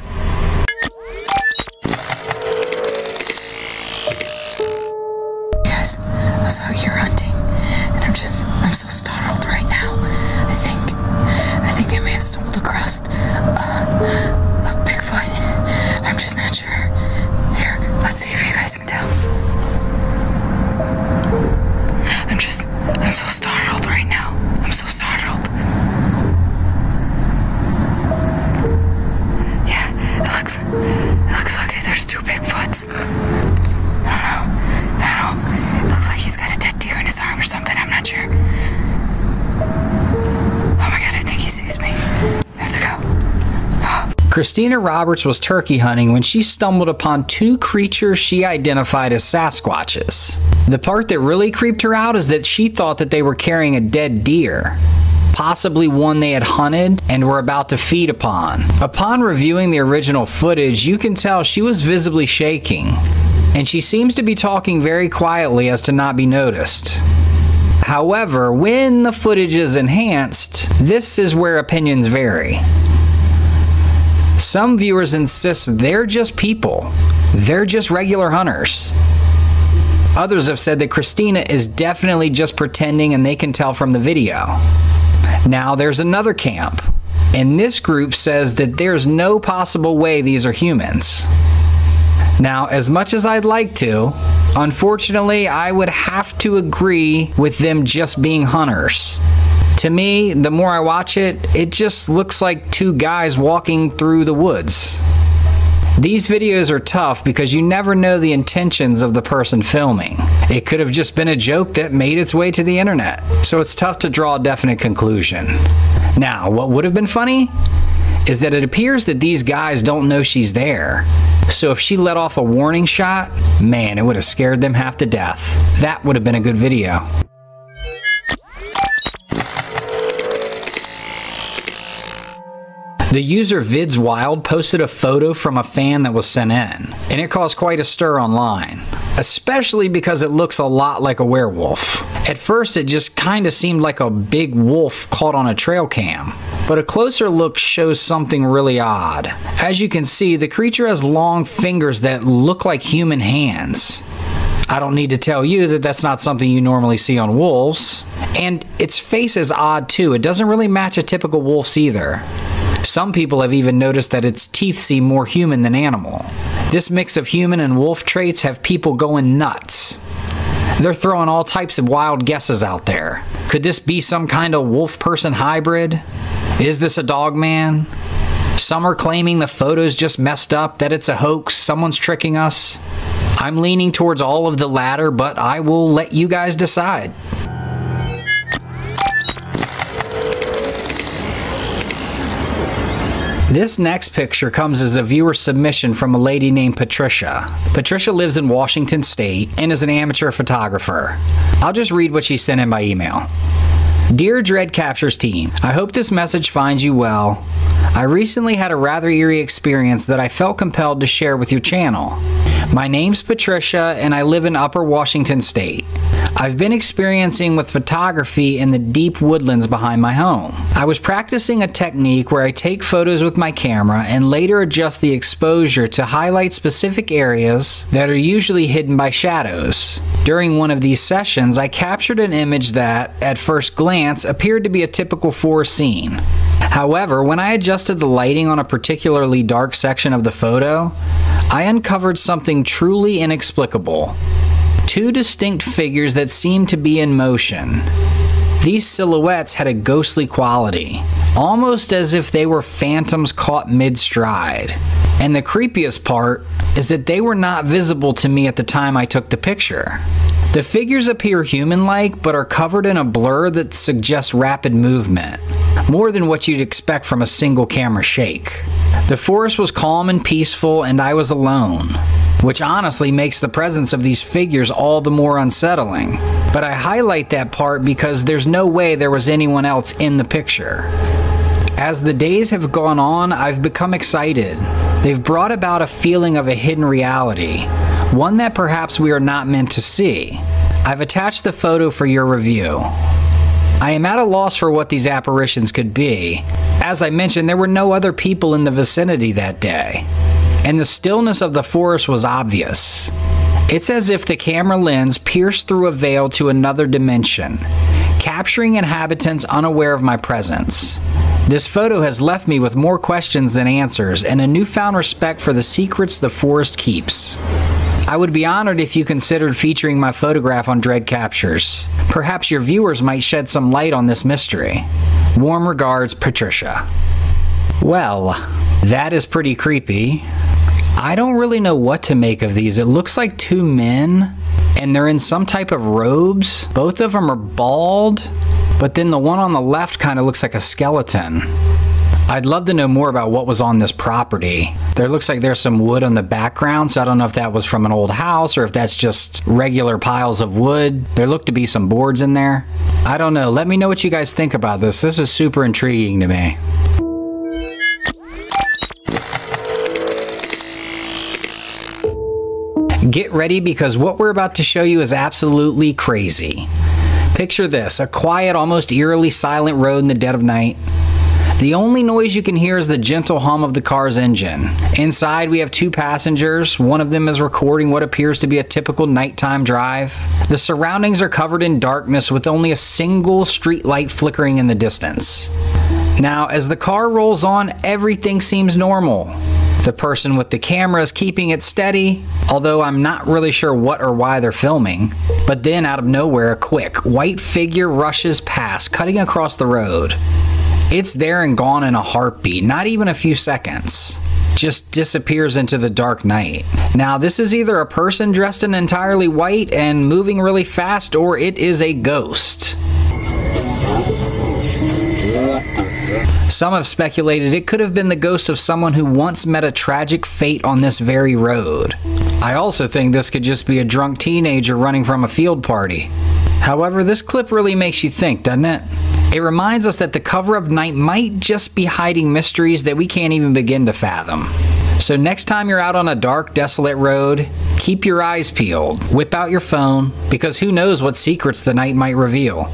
Yes, I was out here hunting, and I'm so startled right now. I think I may have stumbled across a Bigfoot. I'm just not sure. Here, let's see if you guys can tell. I'm so startled right now. I'm so startled. Yeah, it looks like there's two Bigfoots. I don't know. It looks like he's got a dead deer in his arm or something. I'm not sure. Oh my god, I think he sees me. I have to go. Christina Roberts was turkey hunting when she stumbled upon two creatures she identified as Sasquatches. The part that really creeped her out is that she thought that they were carrying a dead deer, possibly one they had hunted and were about to feed upon. Upon reviewing the original footage, you can tell she was visibly shaking, and she seems to be talking very quietly as to not be noticed. However, when the footage is enhanced, this is where opinions vary. Some viewers insist they're just people. They're just regular hunters. Others have said that Christina is definitely just pretending and they can tell from the video. Now there's another camp, and this group says that there's no possible way these are humans. Now, as much as I'd like to, unfortunately I would have to agree with them just being hunters. To me, the more I watch it, it just looks like two guys walking through the woods. These videos are tough because you never know the intentions of the person filming. It could have just been a joke that made its way to the internet, so it's tough to draw a definite conclusion. Now, what would have been funny is that it appears that these guys don't know she's there. So if she let off a warning shot, man, it would have scared them half to death. That would have been a good video. The user VidsWild posted a photo from a fan that was sent in, and it caused quite a stir online, especially because it looks a lot like a werewolf. At first it just kinda seemed like a big wolf caught on a trail cam, but a closer look shows something really odd. As you can see, the creature has long fingers that look like human hands. I don't need to tell you that that's not something you normally see on wolves. And its face is odd too. It doesn't really match a typical wolf's either. Some people have even noticed that its teeth seem more human than animal. This mix of human and wolf traits have people going nuts. They're throwing all types of wild guesses out there. Could this be some kind of wolf-person hybrid? Is this a dog man? Some are claiming the photo's just messed up, that it's a hoax, someone's tricking us. I'm leaning towards all of the latter, but I will let you guys decide. This next picture comes as a viewer submission from a lady named Patricia. Patricia lives in Washington State and is an amateur photographer. I'll just read what she sent in by email. Dear Dread Captures team, I hope this message finds you well. I recently had a rather eerie experience that I felt compelled to share with your channel. My name's Patricia and I live in Upper Washington State. I've been experiencing with photography in the deep woodlands behind my home. I was practicing a technique where I take photos with my camera and later adjust the exposure to highlight specific areas that are usually hidden by shadows. During one of these sessions, I captured an image that, at first glance, appeared to be a typical forest scene. However, when I adjusted the lighting on a particularly dark section of the photo, I uncovered something truly inexplicable. Two distinct figures that seemed to be in motion. These silhouettes had a ghostly quality, almost as if they were phantoms caught mid-stride. And the creepiest part is that they were not visible to me at the time I took the picture. The figures appear human-like, but are covered in a blur that suggests rapid movement, more than what you'd expect from a single camera shake. The forest was calm and peaceful, and I was alone, which honestly makes the presence of these figures all the more unsettling. But I highlight that part because there's no way there was anyone else in the picture. As the days have gone on, I've become excited. They've brought about a feeling of a hidden reality, one that perhaps we are not meant to see. I've attached the photo for your review. I am at a loss for what these apparitions could be. As I mentioned, there were no other people in the vicinity that day, and the stillness of the forest was obvious. It's as if the camera lens pierced through a veil to another dimension, capturing inhabitants unaware of my presence. This photo has left me with more questions than answers, and a newfound respect for the secrets the forest keeps. I would be honored if you considered featuring my photograph on Dread Captures. Perhaps your viewers might shed some light on this mystery. Warm regards, Patricia. Well, that is pretty creepy. I don't really know what to make of these. It looks like two men, and they're in some type of robes. Both of them are bald, but then the one on the left kind of looks like a skeleton. I'd love to know more about what was on this property. There looks like there's some wood on the background, so I don't know if that was from an old house or if that's just regular piles of wood. There look to be some boards in there. I don't know. Let me know what you guys think about this. This is super intriguing to me. Get ready, because what we're about to show you is absolutely crazy. Picture this, a quiet, almost eerily silent road in the dead of night. The only noise you can hear is the gentle hum of the car's engine. Inside, we have two passengers. One of them is recording what appears to be a typical nighttime drive. The surroundings are covered in darkness with only a single street light flickering in the distance. Now, as the car rolls on, everything seems normal. The person with the camera is keeping it steady, although I'm not really sure what or why they're filming. But then, out of nowhere, a quick, white figure rushes past, cutting across the road. It's there and gone in a heartbeat, not even a few seconds. Just disappears into the dark night. Now, this is either a person dressed in entirely white and moving really fast, or it is a ghost. Some have speculated it could have been the ghost of someone who once met a tragic fate on this very road. I also think this could just be a drunk teenager running from a field party. However, this clip really makes you think, doesn't it? It reminds us that the cover of night might just be hiding mysteries that we can't even begin to fathom. So next time you're out on a dark, desolate road, keep your eyes peeled, whip out your phone, because who knows what secrets the night might reveal.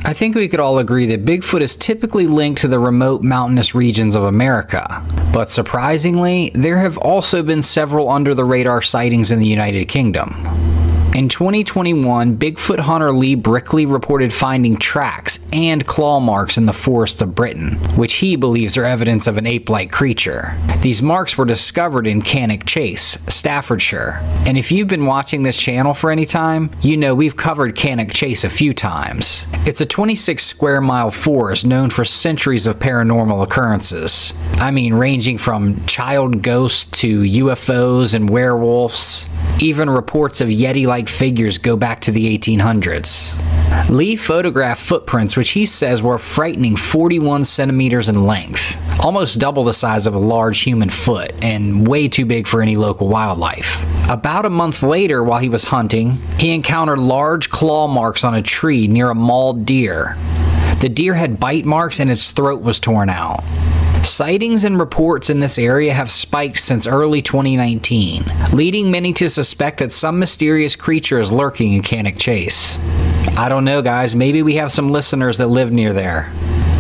I think we could all agree that Bigfoot is typically linked to the remote mountainous regions of America. But surprisingly, there have also been several under-the-radar sightings in the United Kingdom. In 2021, Bigfoot hunter Lee Brickley reported finding tracks and claw marks in the forests of Britain, which he believes are evidence of an ape-like creature. These marks were discovered in Cannock Chase, Staffordshire. And if you've been watching this channel for any time, you know we've covered Cannock Chase a few times. It's a 26 square mile forest known for centuries of paranormal occurrences. I mean, ranging from child ghosts to UFOs and werewolves. Even reports of Yeti-like figures go back to the 1800s. Lee photographed footprints which he says were a frightening 41 centimeters in length, almost double the size of a large human foot, and way too big for any local wildlife. About a month later, while he was hunting, he encountered large claw marks on a tree near a mauled deer. The deer had bite marks and its throat was torn out. Sightings and reports in this area have spiked since early 2019, leading many to suspect that some mysterious creature is lurking in Cannock Chase. I don't know, guys, maybe we have some listeners that live near there.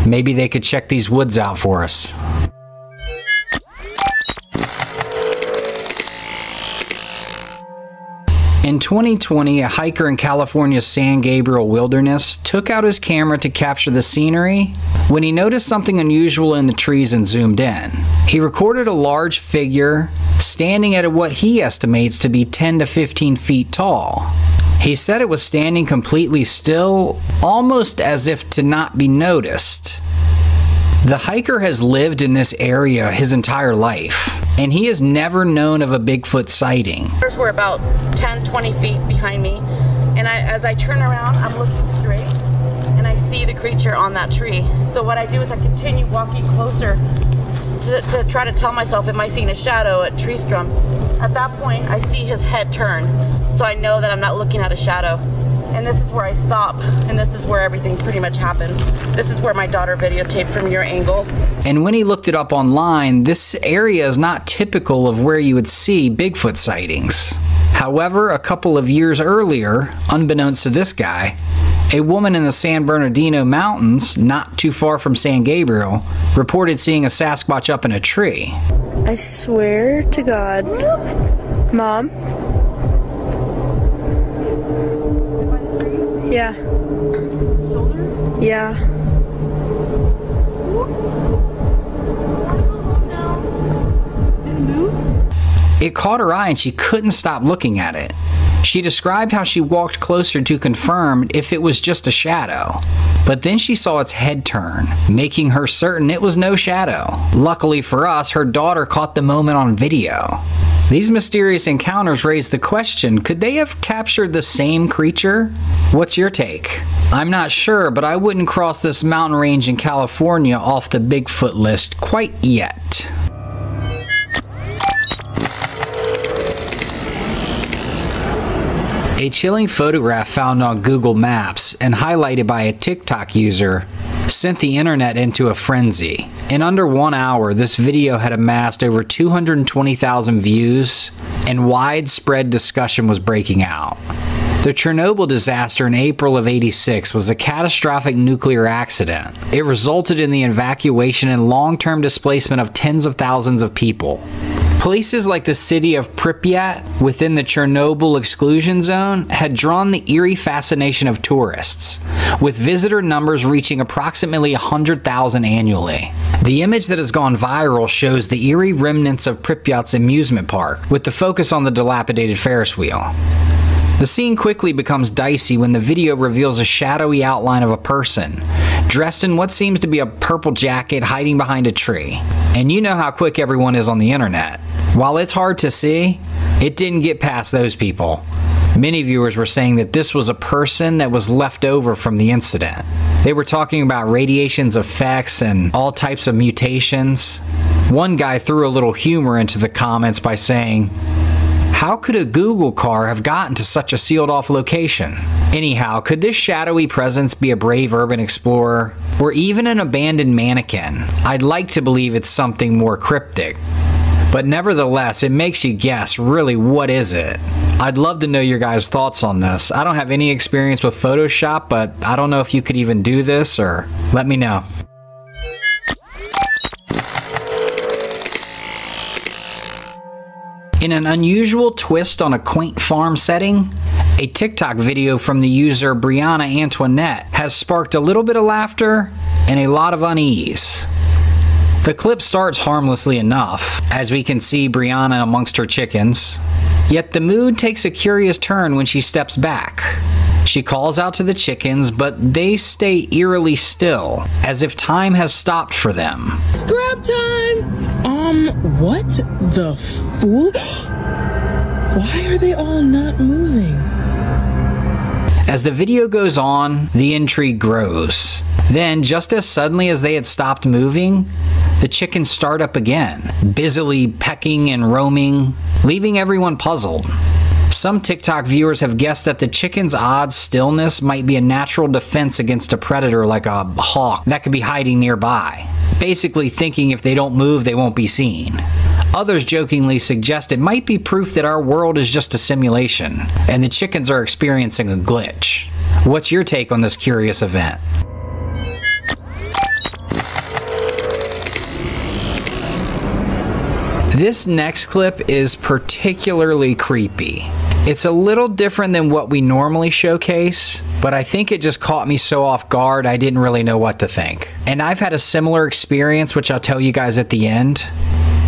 Maybe they could check these woods out for us. In 2020, a hiker in California's San Gabriel wilderness took out his camera to capture the scenery when he noticed something unusual in the trees and zoomed in. He recorded a large figure standing at what he estimates to be 10 to 15 feet tall. He said it was standing completely still, almost as if to not be noticed. The hiker has lived in this area his entire life, and he has never known of a Bigfoot sighting. We're about 10, 20 feet behind me, and as I turn around, I'm looking straight, and I see the creature on that tree. So what I do is I continue walking closer to try to tell myself, am I seeing a shadow at tree scrum? At that point, I see his head turn, so I know that I'm not looking at a shadow. And this is where I stop, and this is where everything pretty much happened. This is where my daughter videotaped from your angle. And when he looked it up online, this area is not typical of where you would see Bigfoot sightings. However, a couple of years earlier, unbeknownst to this guy, a woman in the San Bernardino Mountains, not too far from San Gabriel, reported seeing a Sasquatch up in a tree. I swear to God, Mom. Yeah. Yeah. It caught her eye and she couldn't stop looking at it. She described how she walked closer to confirm if it was just a shadow. But then she saw its head turn, making her certain it was no shadow. Luckily for us, her daughter caught the moment on video. These mysterious encounters raise the question, could they have captured the same creature? What's your take? I'm not sure, but I wouldn't cross this mountain range in California off the Bigfoot list quite yet. A chilling photograph found on Google Maps and highlighted by a TikTok user sent the internet into a frenzy. In under 1 hour, this video had amassed over 220,000 views, and widespread discussion was breaking out. The Chernobyl disaster in April of '86 was a catastrophic nuclear accident. It resulted in the evacuation and long-term displacement of tens of thousands of people. Places like the city of Pripyat within the Chernobyl exclusion zone had drawn the eerie fascination of tourists, with visitor numbers reaching approximately 100,000 annually. The image that has gone viral shows the eerie remnants of Pripyat's amusement park, with the focus on the dilapidated Ferris wheel. The scene quickly becomes dicey when the video reveals a shadowy outline of a person, dressed in what seems to be a purple jacket hiding behind a tree. And you know how quick everyone is on the internet. While it's hard to see, it didn't get past those people. Many viewers were saying that this was a person that was left over from the incident. They were talking about radiation's effects and all types of mutations. One guy threw a little humor into the comments by saying, "How could a Google car have gotten to such a sealed-off location?" Anyhow, could this shadowy presence be a brave urban explorer, or even an abandoned mannequin? I'd like to believe it's something more cryptic. But nevertheless, it makes you guess, really, what is it? I'd love to know your guys' thoughts on this. I don't have any experience with Photoshop, but I don't know if you could even do this, or let me know. In an unusual twist on a quaint farm setting, a TikTok video from the user Brianna Antoinette has sparked a little bit of laughter and a lot of unease. The clip starts harmlessly enough, as we can see Brianna amongst her chickens, yet the mood takes a curious turn when she steps back. She calls out to the chickens, but they stay eerily still, as if time has stopped for them. It's grab time! What the fool? Why are they all not moving? As the video goes on, the intrigue grows. Then, just as suddenly as they had stopped moving, the chickens start up again, busily pecking and roaming, leaving everyone puzzled. Some TikTok viewers have guessed that the chicken's odd stillness might be a natural defense against a predator like a hawk that could be hiding nearby, basically thinking if they don't move, they won't be seen. Others jokingly suggest it might be proof that our world is just a simulation, and the chickens are experiencing a glitch. What's your take on this curious event? This next clip is particularly creepy. It's a little different than what we normally showcase, but I think it just caught me so off guard I didn't really know what to think. And I've had a similar experience, which I'll tell you guys at the end.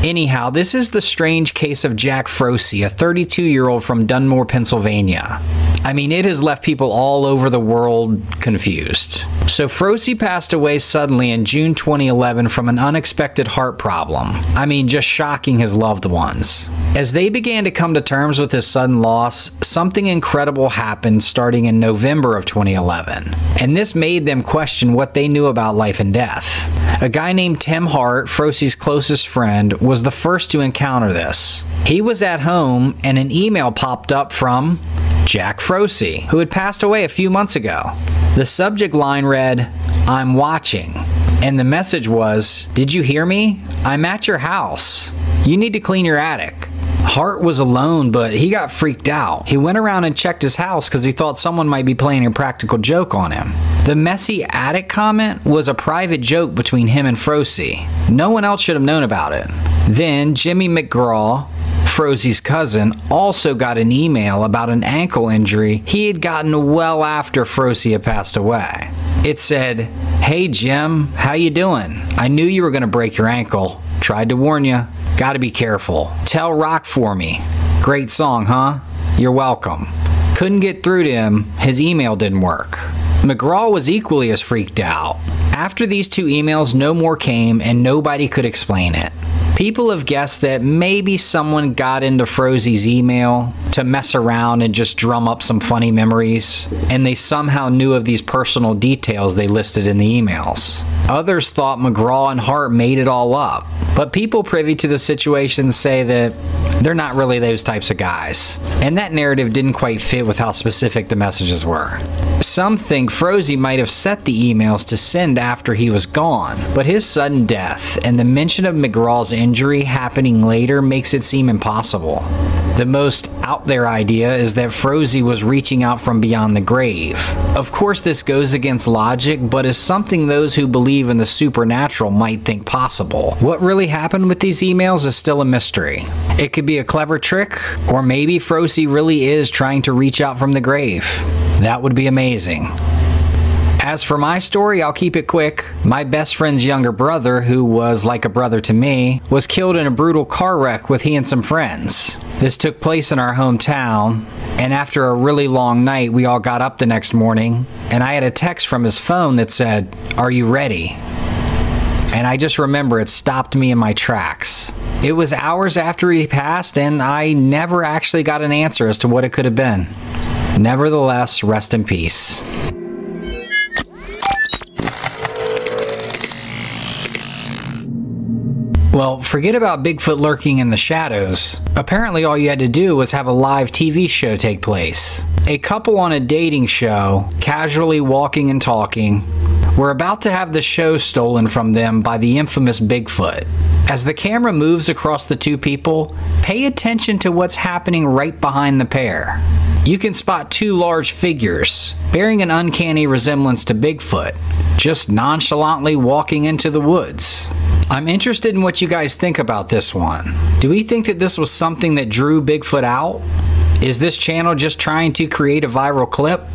Anyhow, this is the strange case of Jack Frosey, a 32-year-old from Dunmore, Pennsylvania. I mean, it has left people all over the world confused. So Frosey passed away suddenly in June 2011 from an unexpected heart problem. I mean, just shocking his loved ones. As they began to come to terms with his sudden loss, something incredible happened starting in November of 2011. And this made them question what they knew about life and death. A guy named Tim Hart, Frosey's closest friend, was the first to encounter this. He was at home and an email popped up from Jack Frosey, who had passed away a few months ago. The subject line read, "I'm watching." And the message was, "Did you hear me? I'm at your house. You need to clean your attic." Hart was alone, but he got freaked out. He went around and checked his house because he thought someone might be playing a practical joke on him. The messy attic comment was a private joke between him and Frosey. No one else should have known about it. Then Jimmy McGraw, Frosey's cousin, also got an email about an ankle injury he had gotten well after Frosey had passed away. It said, "Hey Jim, how you doing? I knew you were going to break your ankle. Tried to warn you. Gotta be careful. Tell Rock for me. Great song, huh? You're welcome." Couldn't get through to him. His email didn't work. McGraw was equally as freaked out. After these two emails, no more came and nobody could explain it. People have guessed that maybe someone got into Frosey's email to mess around and just drum up some funny memories, and they somehow knew of these personal details they listed in the emails. Others thought McGraw and Hart made it all up, but people privy to the situation say that they're not really those types of guys, and that narrative didn't quite fit with how specific the messages were. Some think Frosey might have set the emails to send after he was gone, but his sudden death and the mention of McGraw's injury happening later makes it seem impossible. The most out there idea is that Frosey was reaching out from beyond the grave. Of course, this goes against logic, but is something those who believe in the supernatural might think possible. What really happened with these emails is still a mystery. It could be a clever trick, or maybe Frosey really is trying to reach out from the grave. That would be amazing. As for my story, I'll keep it quick. My best friend's younger brother, who was like a brother to me, was killed in a brutal car wreck with he and some friends. This took place in our hometown, and after a really long night, we all got up the next morning, and I had a text from his phone that said, "Are you ready?" And I just remember it stopped me in my tracks. It was hours after he passed, and I never actually got an answer as to what it could have been. Nevertheless, rest in peace. Well, forget about Bigfoot lurking in the shadows. Apparently all you had to do was have a live TV show take place. A couple on a dating show, casually walking and talking, were about to have the show stolen from them by the infamous Bigfoot. As the camera moves across the two people, pay attention to what's happening right behind the pair. You can spot two large figures, bearing an uncanny resemblance to Bigfoot, just nonchalantly walking into the woods. I'm interested in what you guys think about this one. Do we think that this was something that drew Bigfoot out? Is this channel just trying to create a viral clip?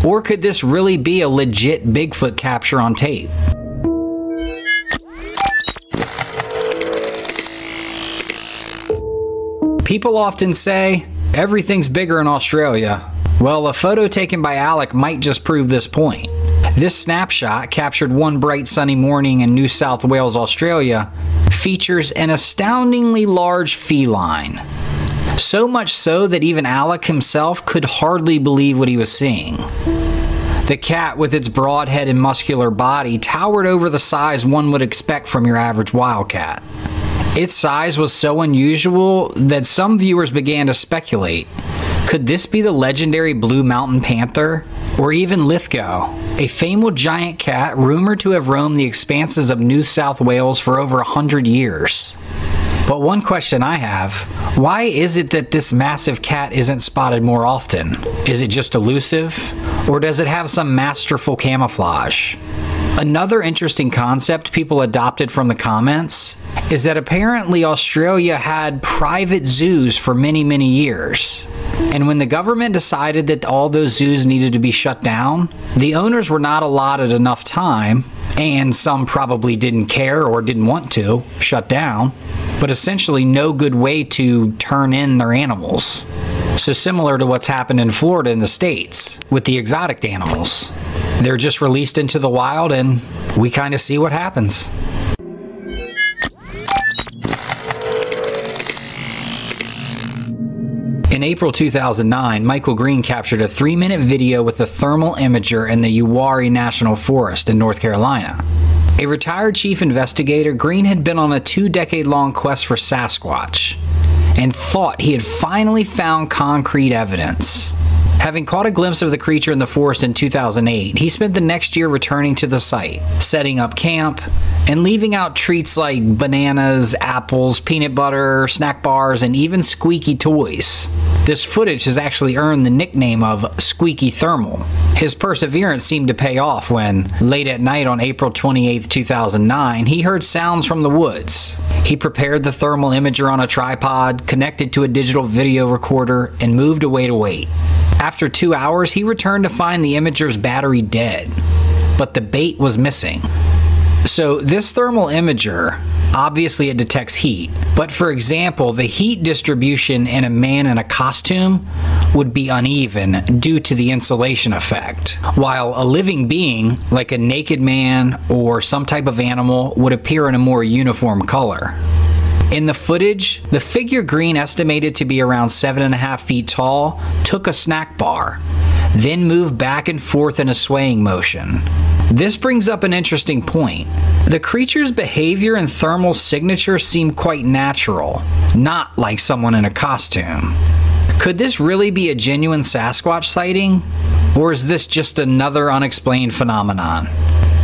Or could this really be a legit Bigfoot capture on tape? People often say, everything's bigger in Australia. Well, a photo taken by Alec might just prove this point. This snapshot, captured one bright sunny morning in New South Wales, Australia, features an astoundingly large feline. So much so that even Alec himself could hardly believe what he was seeing. The cat, with its broad head and muscular body, towered over the size one would expect from your average wildcat. Its size was so unusual that some viewers began to speculate. Could this be the legendary Blue Mountain Panther? Or even Lithgow, a famed giant cat rumored to have roamed the expanses of New South Wales for over 100 years. But one question I have, why is it that this massive cat isn't spotted more often? Is it just elusive? Or does it have some masterful camouflage? Another interesting concept people adopted from the comments is that apparently Australia had private zoos for many, many years. And when the government decided that all those zoos needed to be shut down, the owners were not allotted enough time, and some probably didn't care or didn't want to shut down, but essentially no good way to turn in their animals. So similar to what's happened in Florida in the States with the exotic animals. They're just released into the wild and we kind of see what happens. In April 2009, Michael Green captured a 3-minute video with a thermal imager in the Uwharrie National Forest in North Carolina. A retired chief investigator, Green had been on a 2-decade-long quest for Sasquatch and thought he had finally found concrete evidence. Having caught a glimpse of the creature in the forest in 2008, he spent the next year returning to the site, setting up camp, and leaving out treats like bananas, apples, peanut butter, snack bars, and even squeaky toys. This footage has actually earned the nickname of Squeaky Thermal. His perseverance seemed to pay off when, late at night on April 28, 2009, he heard sounds from the woods. He prepared the thermal imager on a tripod, connected to a digital video recorder, and moved away to wait. After 2 hours, he returned to find the imager's battery dead, but the bait was missing. So this thermal imager, obviously it detects heat, but for example, the heat distribution in a man in a costume would be uneven due to the insulation effect, while a living being, like a naked man or some type of animal, would appear in a more uniform color. In the footage, the figure Green estimated to be around 7.5 feet tall took a snack bar, then moved back and forth in a swaying motion. This brings up an interesting point. The creature's behavior and thermal signature seem quite natural, not like someone in a costume. Could this really be a genuine Sasquatch sighting? Or is this just another unexplained phenomenon?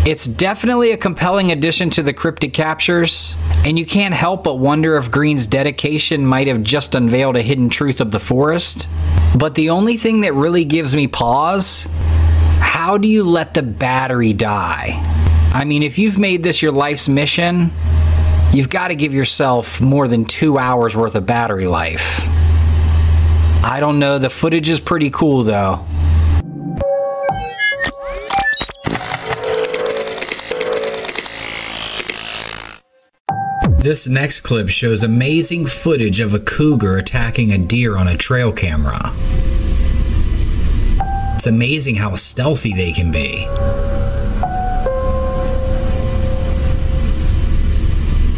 It's definitely a compelling addition to the cryptic captures, and you can't help but wonder if Green's dedication might have just unveiled a hidden truth of the forest. But the only thing that really gives me pause, how do you let the battery die? I mean, if you've made this your life's mission, you've got to give yourself more than 2 hours worth of battery life. I don't know, the footage is pretty cool though. This next clip shows amazing footage of a cougar attacking a deer on a trail camera. It's amazing how stealthy they can be.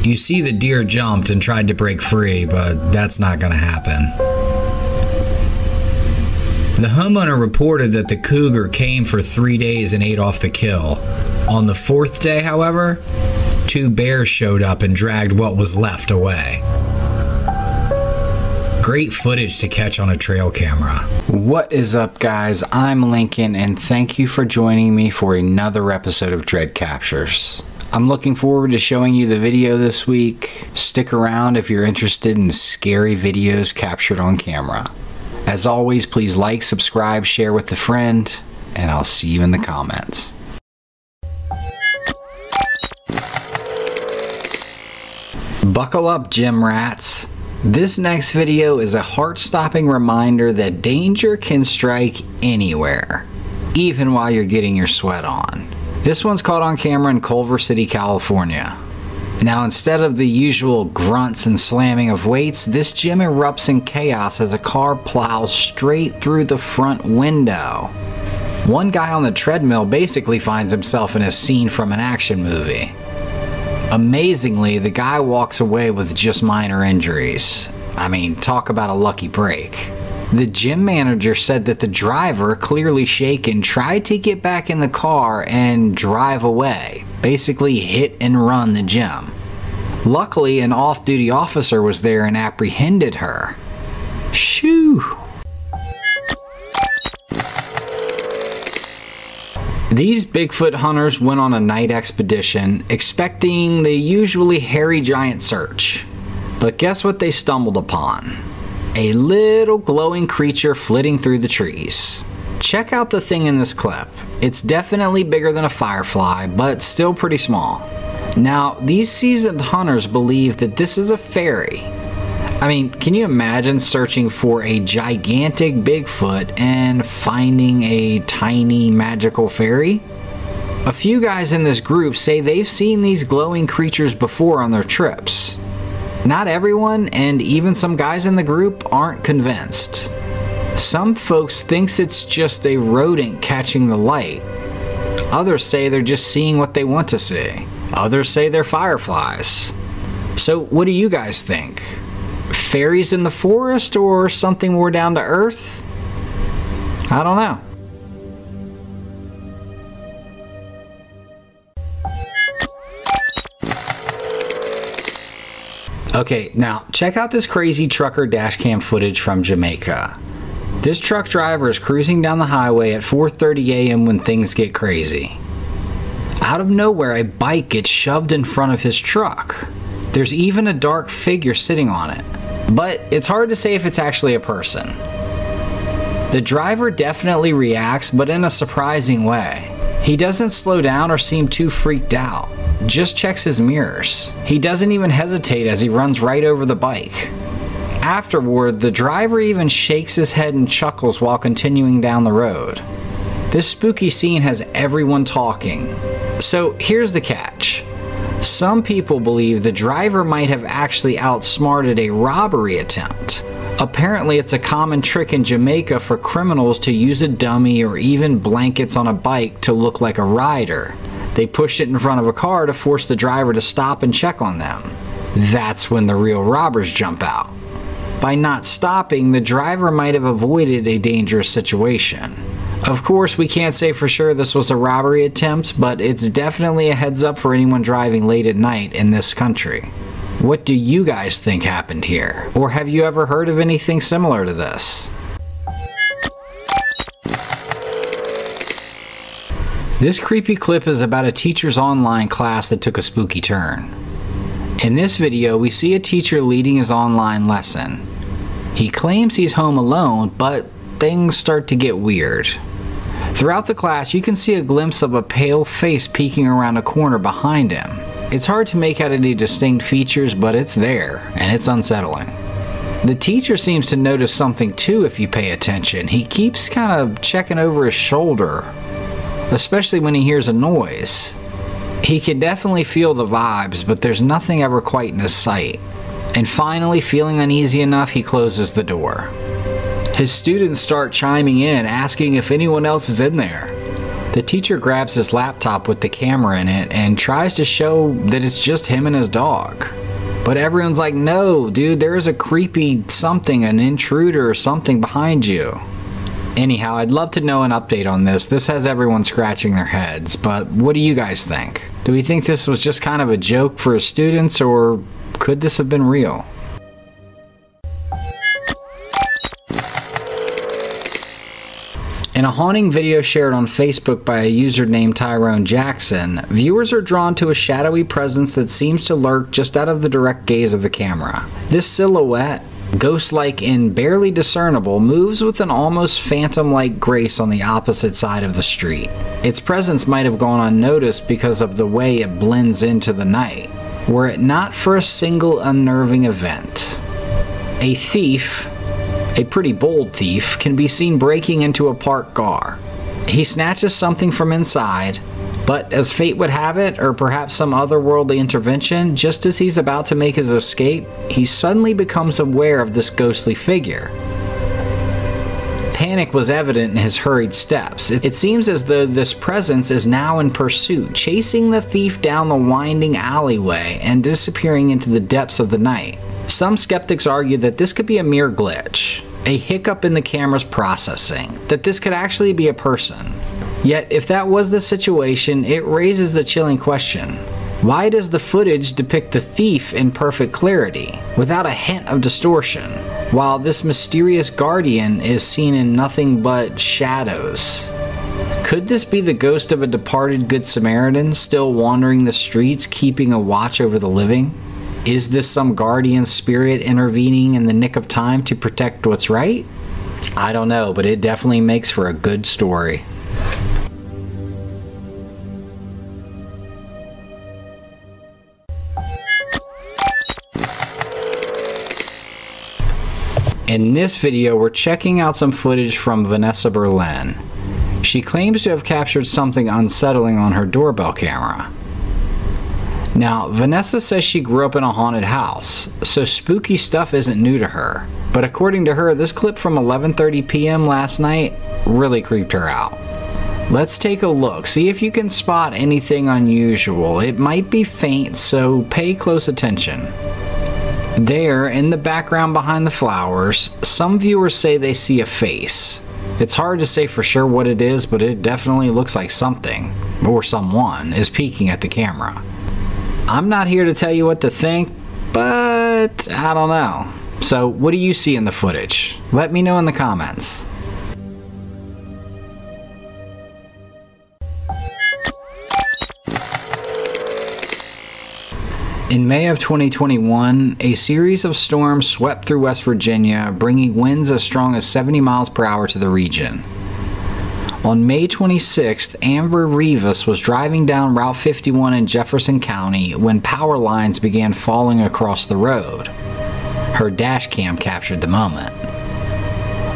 You see the deer jumped and tried to break free, but that's not going to happen. The homeowner reported that the cougar came for 3 days and ate off the kill. On the 4th day, however, 2 bears showed up and dragged what was left away. Great footage to catch on a trail camera. What is up, guys? I'm Lincoln, and thank you for joining me for another episode of Dread Captures. I'm looking forward to showing you the video this week. Stick around if you're interested in scary videos captured on camera. As always, please like, subscribe, share with a friend, and I'll see you in the comments. Buckle up, gym rats. This next video is a heart-stopping reminder that danger can strike anywhere, even while you're getting your sweat on. This one's caught on camera in Culver City, California. Now, instead of the usual grunts and slamming of weights, this gym erupts in chaos as a car plows straight through the front window. One guy on the treadmill basically finds himself in a scene from an action movie. Amazingly, the guy walks away with just minor injuries. I mean, talk about a lucky break. The gym manager said that the driver, clearly shaken, tried to get back in the car and drive away, basically hit and run the gym. Luckily, an off-duty officer was there and apprehended her. Shoo! These Bigfoot hunters went on a night expedition, expecting the usually hairy giant search. But guess what they stumbled upon? A little glowing creature flitting through the trees. Check out the thing in this clip. It's definitely bigger than a firefly, but still pretty small. Now, these seasoned hunters believe that this is a fairy. I mean, can you imagine searching for a gigantic Bigfoot and finding a tiny magical fairy? A few guys in this group say they've seen these glowing creatures before on their trips. Not everyone, and even some guys in the group, aren't convinced. Some folks thinks it's just a rodent catching the light. Others say they're just seeing what they want to see. Others say they're fireflies. So what do you guys think? Fairies in the forest or something more down to earth? I don't know. Okay, now check out this crazy trucker dashcam footage from Jamaica. This truck driver is cruising down the highway at 4:30 a.m. when things get crazy. Out of nowhere, a bike gets shoved in front of his truck. There's even a dark figure sitting on it. But it's hard to say if it's actually a person. The driver definitely reacts, but in a surprising way. He doesn't slow down or seem too freaked out. Just checks his mirrors. He doesn't even hesitate as he runs right over the bike. Afterward, the driver even shakes his head and chuckles while continuing down the road. This spooky scene has everyone talking. So here's the catch. Some people believe the driver might have actually outsmarted a robbery attempt. Apparently it's a common trick in Jamaica for criminals to use a dummy or even blankets on a bike to look like a rider. They push it in front of a car to force the driver to stop and check on them. That's when the real robbers jump out. By not stopping, the driver might have avoided a dangerous situation. Of course, we can't say for sure this was a robbery attempt, but it's definitely a heads up for anyone driving late at night in this country. What do you guys think happened here? Or have you ever heard of anything similar to this? This creepy clip is about a teacher's online class that took a spooky turn. In this video, we see a teacher leading his online lesson. He claims he's home alone, but things start to get weird. Throughout the class, you can see a glimpse of a pale face peeking around a corner behind him. It's hard to make out any distinct features, but it's there, and it's unsettling. The teacher seems to notice something too if you pay attention. He keeps kind of checking over his shoulder, especially when he hears a noise. He can definitely feel the vibes, but there's nothing ever quite in his sight. And finally, feeling uneasy enough, he closes the door. His students start chiming in, asking if anyone else is in there. The teacher grabs his laptop with the camera in it and tries to show that it's just him and his dog. But everyone's like, no, dude, there's a creepy something, an intruder or something behind you. Anyhow, I'd love to know an update on this. This has everyone scratching their heads, but what do you guys think? Do we think this was just kind of a joke for his students, or could this have been real? In a haunting video shared on Facebook by a user named Tyrone Jackson, viewers are drawn to a shadowy presence that seems to lurk just out of the direct gaze of the camera. This silhouette, ghost-like and barely discernible, moves with an almost phantom-like grace on the opposite side of the street. Its presence might have gone unnoticed because of the way it blends into the night, were it not for a single unnerving event. A thief, a pretty bold thief, can be seen breaking into a parked car. He snatches something from inside, but as fate would have it, or perhaps some otherworldly intervention, just as he's about to make his escape, he suddenly becomes aware of this ghostly figure. Panic was evident in his hurried steps. It seems as though this presence is now in pursuit, chasing the thief down the winding alleyway and disappearing into the depths of the night. Some skeptics argue that this could be a mere glitch, a hiccup in the camera's processing, that this could actually be a person. Yet, if that was the situation, it raises the chilling question. Why does the footage depict the thief in perfect clarity, without a hint of distortion, while this mysterious guardian is seen in nothing but shadows? Could this be the ghost of a departed Good Samaritan still wandering the streets, keeping a watch over the living? Is this some guardian spirit intervening in the nick of time to protect what's right? I don't know, but it definitely makes for a good story. In this video, we're checking out some footage from Vanessa Berlin. She claims to have captured something unsettling on her doorbell camera. Now, Vanessa says she grew up in a haunted house, so spooky stuff isn't new to her. But according to her, this clip from 11:30 p.m. last night really creeped her out. Let's take a look, see if you can spot anything unusual. It might be faint, so pay close attention. There, in the background behind the flowers, some viewers say they see a face. It's hard to say for sure what it is, but it definitely looks like something, or someone, is peeking at the camera. I'm not here to tell you what to think, but I don't know. So, what do you see in the footage? Let me know in the comments. In May of 2021, a series of storms swept through West Virginia, bringing winds as strong as 70 miles per hour to the region. On May 26th, Amber Rivas was driving down Route 51 in Jefferson County when power lines began falling across the road. Her dash cam captured the moment.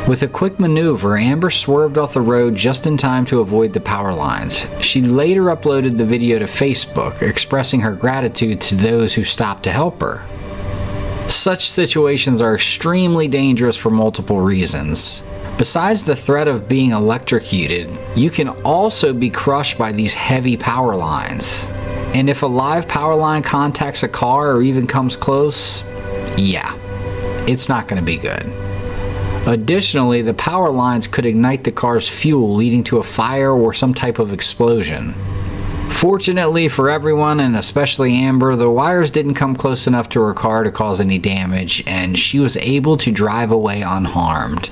With a quick maneuver, Amber swerved off the road just in time to avoid the power lines. She later uploaded the video to Facebook, expressing her gratitude to those who stopped to help her. Such situations are extremely dangerous for multiple reasons. Besides the threat of being electrocuted, you can also be crushed by these heavy power lines. And if a live power line contacts a car or even comes close, yeah, it's not going to be good. Additionally, the power lines could ignite the car's fuel, leading to a fire or some type of explosion. Fortunately for everyone, and especially Amber, the wires didn't come close enough to her car to cause any damage, and she was able to drive away unharmed.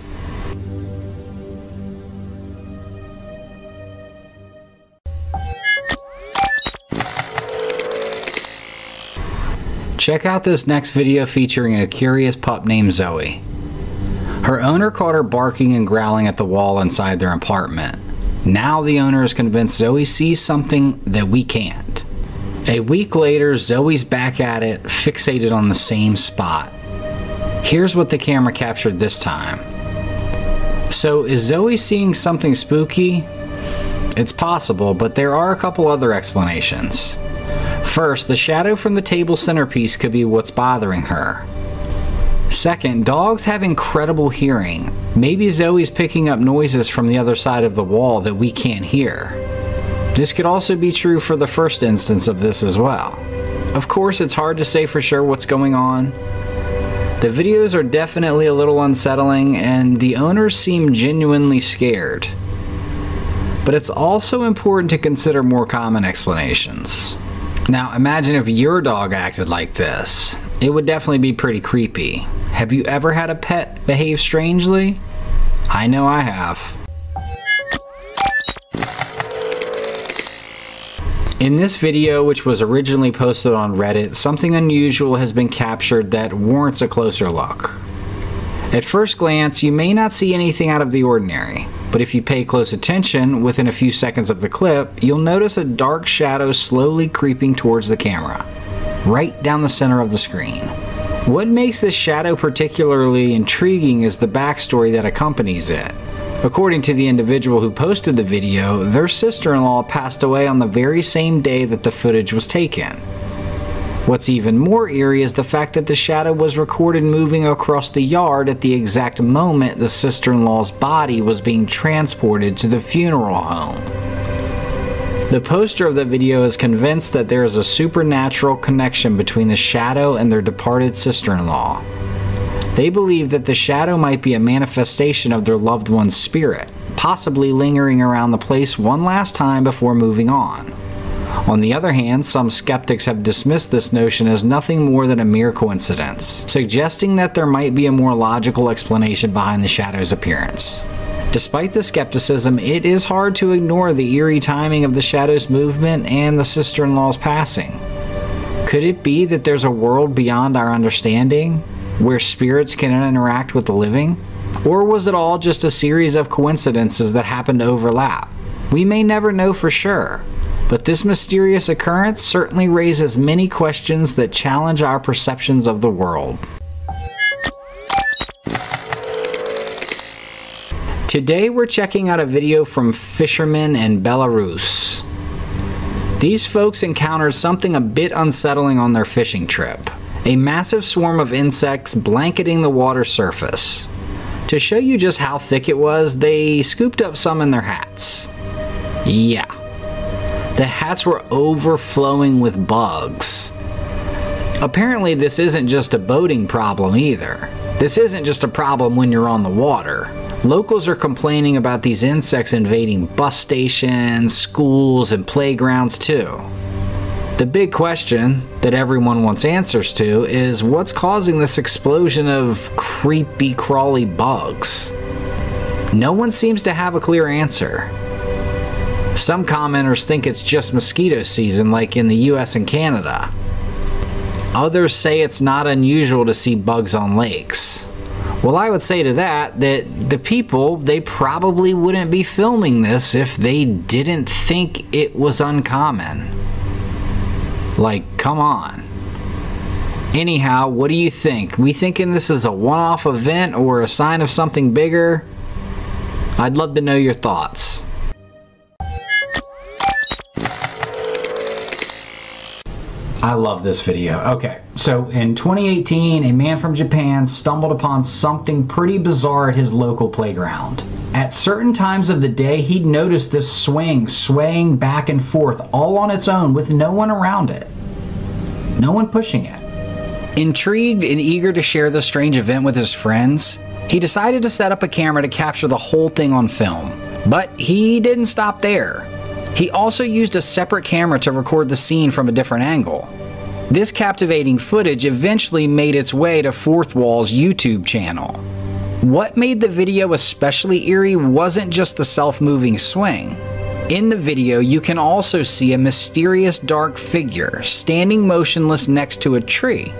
Check out this next video featuring a curious pup named Zoe. Her owner caught her barking and growling at the wall inside their apartment. Now the owner is convinced Zoe sees something that we can't. A week later, Zoe's back at it, fixated on the same spot. Here's what the camera captured this time. So, is Zoe seeing something spooky? It's possible, but there are a couple other explanations. First, the shadow from the table centerpiece could be what's bothering her. Second, dogs have incredible hearing. Maybe Zoe's picking up noises from the other side of the wall that we can't hear. This could also be true for the first instance of this as well. Of course, it's hard to say for sure what's going on. The videos are definitely a little unsettling, and the owners seem genuinely scared. But it's also important to consider more common explanations. Now, imagine if your dog acted like this. It would definitely be pretty creepy. Have you ever had a pet behave strangely? I know I have. In this video, which was originally posted on Reddit, something unusual has been captured that warrants a closer look. At first glance, you may not see anything out of the ordinary, but if you pay close attention, within a few seconds of the clip, you'll notice a dark shadow slowly creeping towards the camera, right down the center of the screen. What makes this shadow particularly intriguing is the backstory that accompanies it. According to the individual who posted the video, their sister-in-law passed away on the very same day that the footage was taken. What's even more eerie is the fact that the shadow was recorded moving across the yard at the exact moment the sister-in-law's body was being transported to the funeral home. The poster of the video is convinced that there is a supernatural connection between the shadow and their departed sister-in-law. They believe that the shadow might be a manifestation of their loved one's spirit, possibly lingering around the place one last time before moving on. On the other hand, some skeptics have dismissed this notion as nothing more than a mere coincidence, suggesting that there might be a more logical explanation behind the shadow's appearance. Despite the skepticism, it is hard to ignore the eerie timing of the shadow's movement and the sister-in-law's passing. Could it be that there's a world beyond our understanding, where spirits can interact with the living? Or was it all just a series of coincidences that happened to overlap? We may never know for sure, but this mysterious occurrence certainly raises many questions that challenge our perceptions of the world. Today we're checking out a video from fishermen in Belarus. These folks encountered something a bit unsettling on their fishing trip. A massive swarm of insects blanketing the water surface. To show you just how thick it was, they scooped up some in their hats. Yeah. The hats were overflowing with bugs. Apparently this isn't just a boating problem either. This isn't just a problem when you're on the water. Locals are complaining about these insects invading bus stations, schools, and playgrounds too. The big question that everyone wants answers to is what's causing this explosion of creepy, crawly bugs? No one seems to have a clear answer. Some commenters think it's just mosquito season like in the US and Canada. Others say it's not unusual to see bugs on lakes. Well, I would say to that the people, they probably wouldn't be filming this if they didn't think it was uncommon. Like, come on. Anyhow, what do you think? We thinking this is a one-off event or a sign of something bigger? I'd love to know your thoughts. I love this video. Okay, so in 2018, a man from Japan stumbled upon something pretty bizarre at his local playground. At certain times of the day, he'd noticed this swing swaying back and forth all on its own with no one around it. No one pushing it. Intrigued and eager to share this strange event with his friends, he decided to set up a camera to capture the whole thing on film. But he didn't stop there. He also used a separate camera to record the scene from a different angle. This captivating footage eventually made its way to Fourth Wall's YouTube channel. What made the video especially eerie wasn't just the self-moving swing. In the video, you can also see a mysterious dark figure standing motionless next to a tree.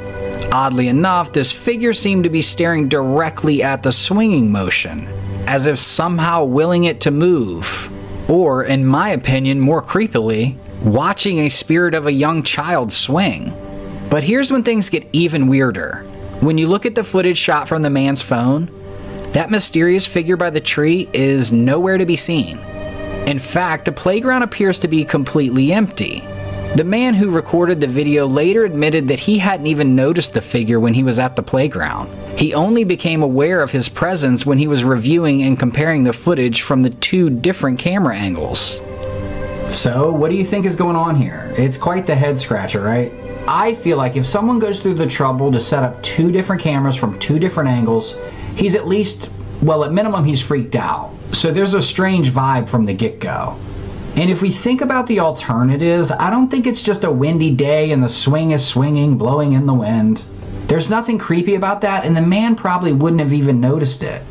Oddly enough, this figure seemed to be staring directly at the swinging motion, as if somehow willing it to move. Or, in my opinion, more creepily, watching a spirit of a young child swing. But here's when things get even weirder. When you look at the footage shot from the man's phone, that mysterious figure by the tree is nowhere to be seen. In fact, the playground appears to be completely empty. The man who recorded the video later admitted that he hadn't even noticed the figure when he was at the playground. He only became aware of his presence when he was reviewing and comparing the footage from the two different camera angles. So, what do you think is going on here? It's quite the head scratcher, right? I feel like if someone goes through the trouble to set up two different cameras from two different angles, he's at least, well, at minimum, he's freaked out. So there's a strange vibe from the get-go. And if we think about the alternatives, I don't think it's just a windy day and the swing is swinging, blowing in the wind. There's nothing creepy about that, and the man probably wouldn't have even noticed it.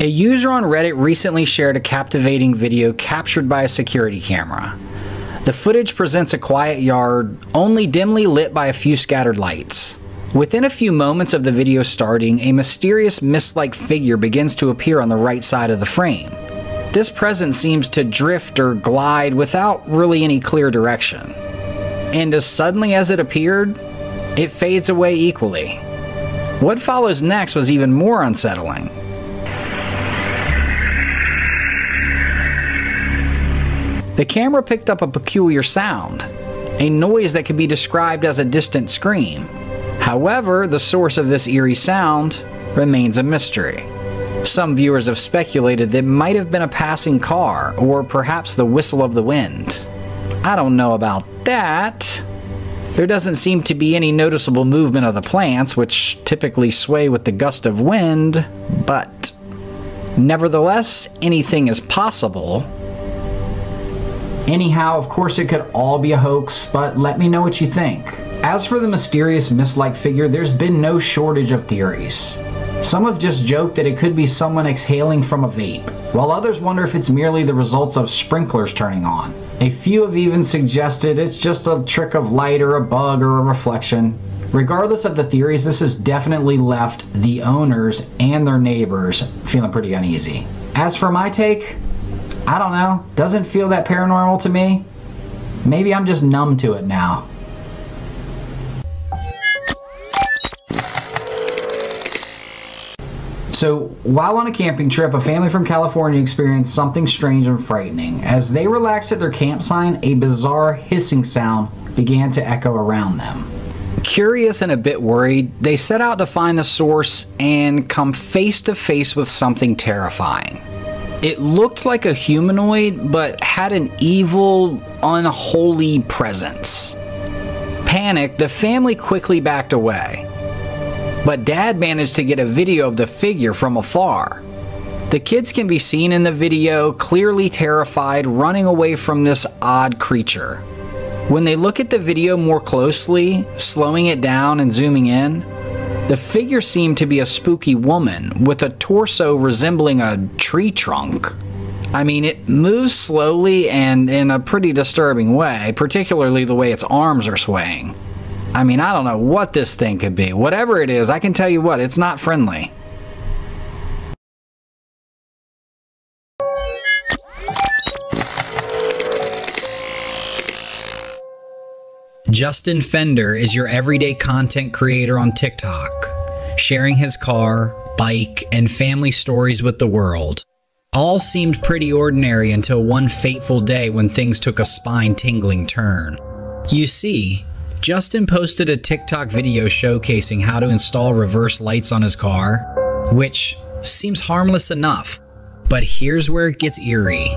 A user on Reddit recently shared a captivating video captured by a security camera. The footage presents a quiet yard, only dimly lit by a few scattered lights. Within a few moments of the video starting, a mysterious mist-like figure begins to appear on the right side of the frame. This presence seems to drift or glide without really any clear direction. And as suddenly as it appeared, it fades away equally. What follows next was even more unsettling. The camera picked up a peculiar sound, a noise that could be described as a distant scream. However, the source of this eerie sound remains a mystery. Some viewers have speculated that it might have been a passing car, or perhaps the whistle of the wind. I don't know about that. There doesn't seem to be any noticeable movement of the plants, which typically sway with the gust of wind, but nevertheless, anything is possible. Anyhow, of course it could all be a hoax, but let me know what you think. As for the mysterious mist-like figure, there's been no shortage of theories. Some have just joked that it could be someone exhaling from a vape, while others wonder if it's merely the results of sprinklers turning on. A few have even suggested it's just a trick of light or a bug or a reflection. Regardless of the theories, this has definitely left the owners and their neighbors feeling pretty uneasy. As for my take, I don't know, doesn't feel that paranormal to me. Maybe I'm just numb to it now. So, while on a camping trip, a family from California experienced something strange and frightening. As they relaxed at their campsite, a bizarre hissing sound began to echo around them. Curious and a bit worried, they set out to find the source and come face to face with something terrifying. It looked like a humanoid, but had an evil, unholy presence. Panicked, the family quickly backed away. But Dad managed to get a video of the figure from afar. The kids can be seen in the video, clearly terrified, running away from this odd creature. When they look at the video more closely, slowing it down and zooming in, the figure seemed to be a spooky woman with a torso resembling a tree trunk. I mean, it moves slowly and in a pretty disturbing way, particularly the way its arms are swaying. I mean, I don't know what this thing could be. Whatever it is, I can tell you what, it's not friendly. Justin Fender is your everyday content creator on TikTok, sharing his car, bike, and family stories with the world. All seemed pretty ordinary until one fateful day when things took a spine-tingling turn. You see, Justin posted a TikTok video showcasing how to install reverse lights on his car, which seems harmless enough, but here's where it gets eerie.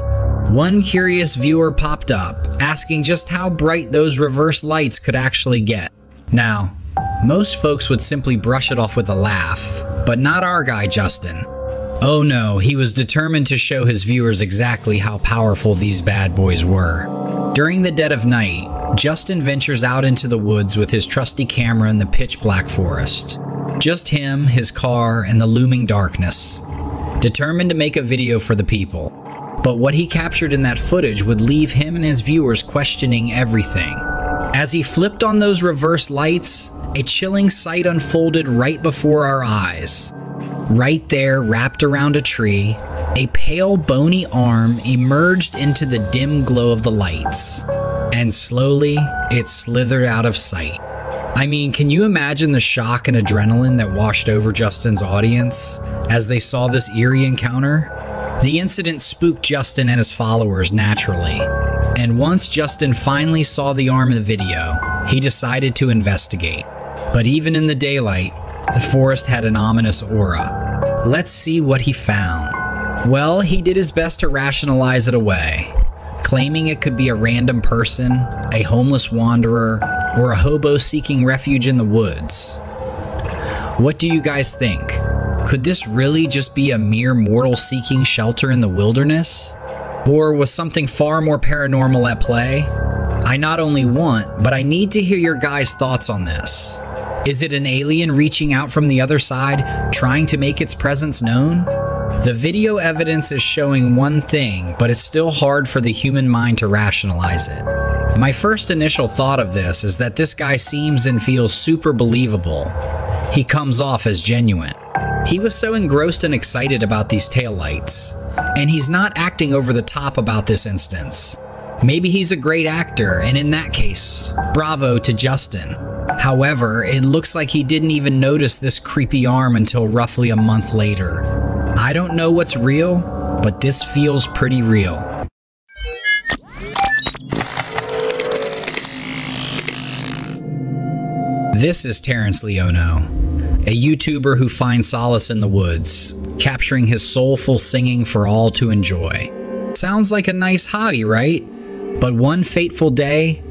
One curious viewer popped up, asking just how bright those reverse lights could actually get. Now, most folks would simply brush it off with a laugh, but not our guy Justin. Oh no, he was determined to show his viewers exactly how powerful these bad boys were. During the dead of night, Justin ventures out into the woods with his trusty camera in the pitch black forest. Just him, his car, and the looming darkness. Determined to make a video for the people. But what he captured in that footage would leave him and his viewers questioning everything. As he flipped on those reverse lights, a chilling sight unfolded right before our eyes. Right there, wrapped around a tree, a pale, bony arm emerged into the dim glow of the lights. And slowly, it slithered out of sight. I mean, can you imagine the shock and adrenaline that washed over Justin's audience as they saw this eerie encounter? The incident spooked Justin and his followers naturally, and once Justin finally saw the arm in the video, he decided to investigate. But even in the daylight, the forest had an ominous aura. Let's see what he found. Well, he did his best to rationalize it away, claiming it could be a random person, a homeless wanderer, or a hobo seeking refuge in the woods. What do you guys think? Could this really just be a mere mortal seeking shelter in the wilderness? Or was something far more paranormal at play? I not only want, but I need to hear your guys' thoughts on this. Is it an alien reaching out from the other side, trying to make its presence known? The video evidence is showing one thing, but it's still hard for the human mind to rationalize it. My first initial thought of this is that this guy seems and feels super believable. He comes off as genuine. He was so engrossed and excited about these taillights, and he's not acting over the top about this instance. Maybe he's a great actor, and in that case, bravo to Justin. However, it looks like he didn't even notice this creepy arm until roughly a month later. I don't know what's real, but this feels pretty real. This is Terrence Leono, a YouTuber who finds solace in the woods, capturing his soulful singing for all to enjoy. Sounds like a nice hobby, right? But one fateful day,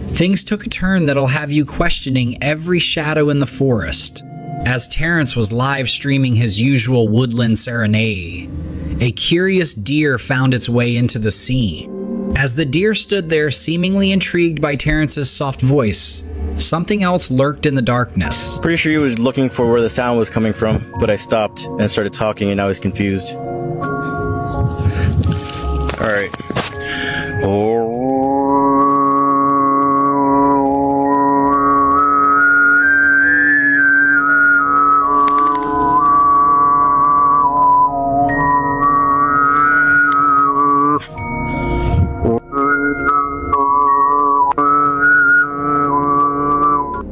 things took a turn that'll have you questioning every shadow in the forest. As Terrence was live streaming his usual woodland serenade, a curious deer found its way into the scene. As the deer stood there seemingly intrigued by Terrence's soft voice, something else lurked in the darkness. Pretty sure he was looking for where the sound was coming from, but I stopped and started talking and I was confused. Alright.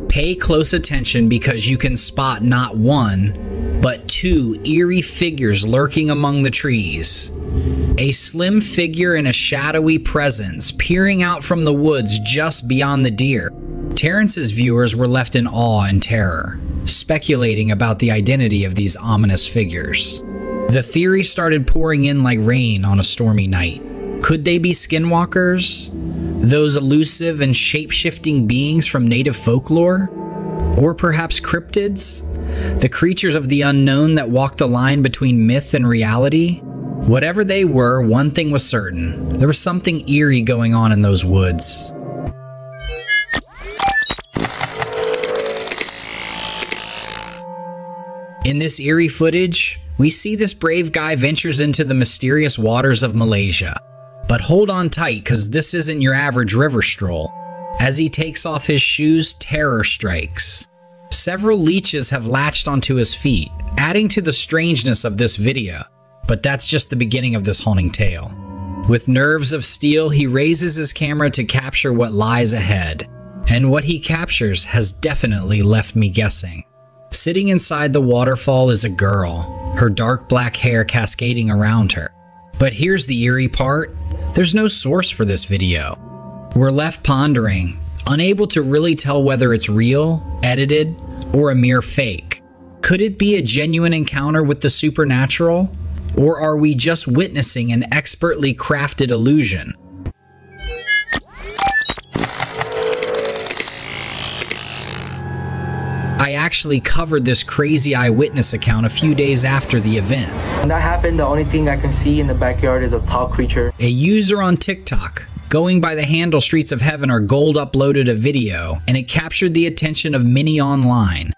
Pay close attention because you can spot not one, but two eerie figures lurking among the trees. A slim figure and a shadowy presence peering out from the woods just beyond the deer. Terrence's viewers were left in awe and terror, speculating about the identity of these ominous figures. The theory started pouring in like rain on a stormy night. Could they be skinwalkers? Those elusive and shape-shifting beings from native folklore? Or perhaps cryptids? The creatures of the unknown that walk the line between myth and reality? Whatever they were, one thing was certain. There was something eerie going on in those woods. In this eerie footage, we see this brave guy ventures into the mysterious waters of Malaysia. But hold on tight, because this isn't your average river stroll. As he takes off his shoes, terror strikes. Several leeches have latched onto his feet, adding to the strangeness of this video. But that's just the beginning of this haunting tale. With nerves of steel, he raises his camera to capture what lies ahead. And what he captures has definitely left me guessing. Sitting inside the waterfall is a girl, her dark black hair cascading around her. But here's the eerie part. There's no source for this video. We're left pondering, unable to really tell whether it's real, edited, or a mere fake. Could it be a genuine encounter with the supernatural? Or are we just witnessing an expertly crafted illusion? I actually covered this crazy eyewitness account a few days after the event. When that happened, the only thing I can see in the backyard is a tall creature. A user on TikTok, going by the handle Streets of Heaven or Gold, uploaded a video, and it captured the attention of many online.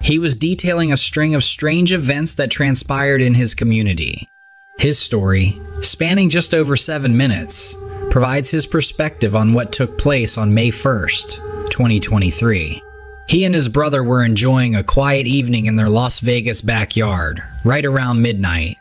He was detailing a string of strange events that transpired in his community. His story, spanning just over 7 minutes, provides his perspective on what took place on May 1st, 2023. He and his brother were enjoying a quiet evening in their Las Vegas backyard, right around midnight.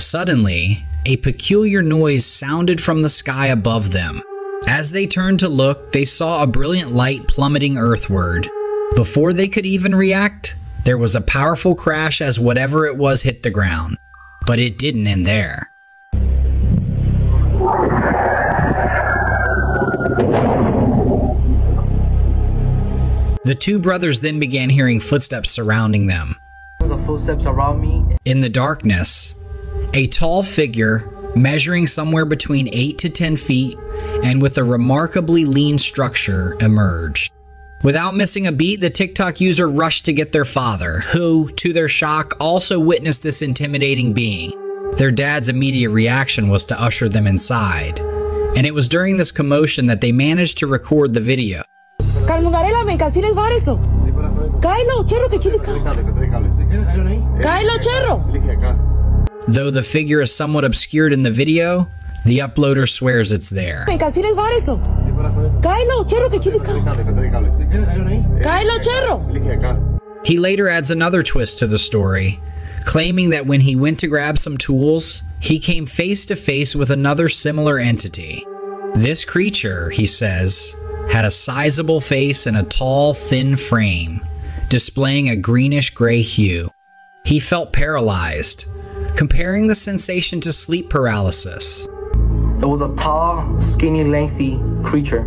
Suddenly, a peculiar noise sounded from the sky above them. As they turned to look, they saw a brilliant light plummeting earthward. Before they could even react, there was a powerful crash as whatever it was hit the ground. But it didn't end there. The two brothers then began hearing footsteps surrounding them. The footsteps around me. In the darkness, a tall figure measuring somewhere between 8 to 10 feet and with a remarkably lean structure emerged. Without missing a beat, the TikTok user rushed to get their father, who, to their shock, also witnessed this intimidating being. Their dad's immediate reaction was to usher them inside, and it was during this commotion that they managed to record the video. Though the figure is somewhat obscured in the video, the uploader swears it's there. He later adds another twist to the story, claiming that when he went to grab some tools, he came face to face with another similar entity. This creature, he says, had a sizable face and a tall, thin frame, displaying a greenish-gray hue. He felt paralyzed, comparing the sensation to sleep paralysis. It was a tall, skinny, lengthy creature.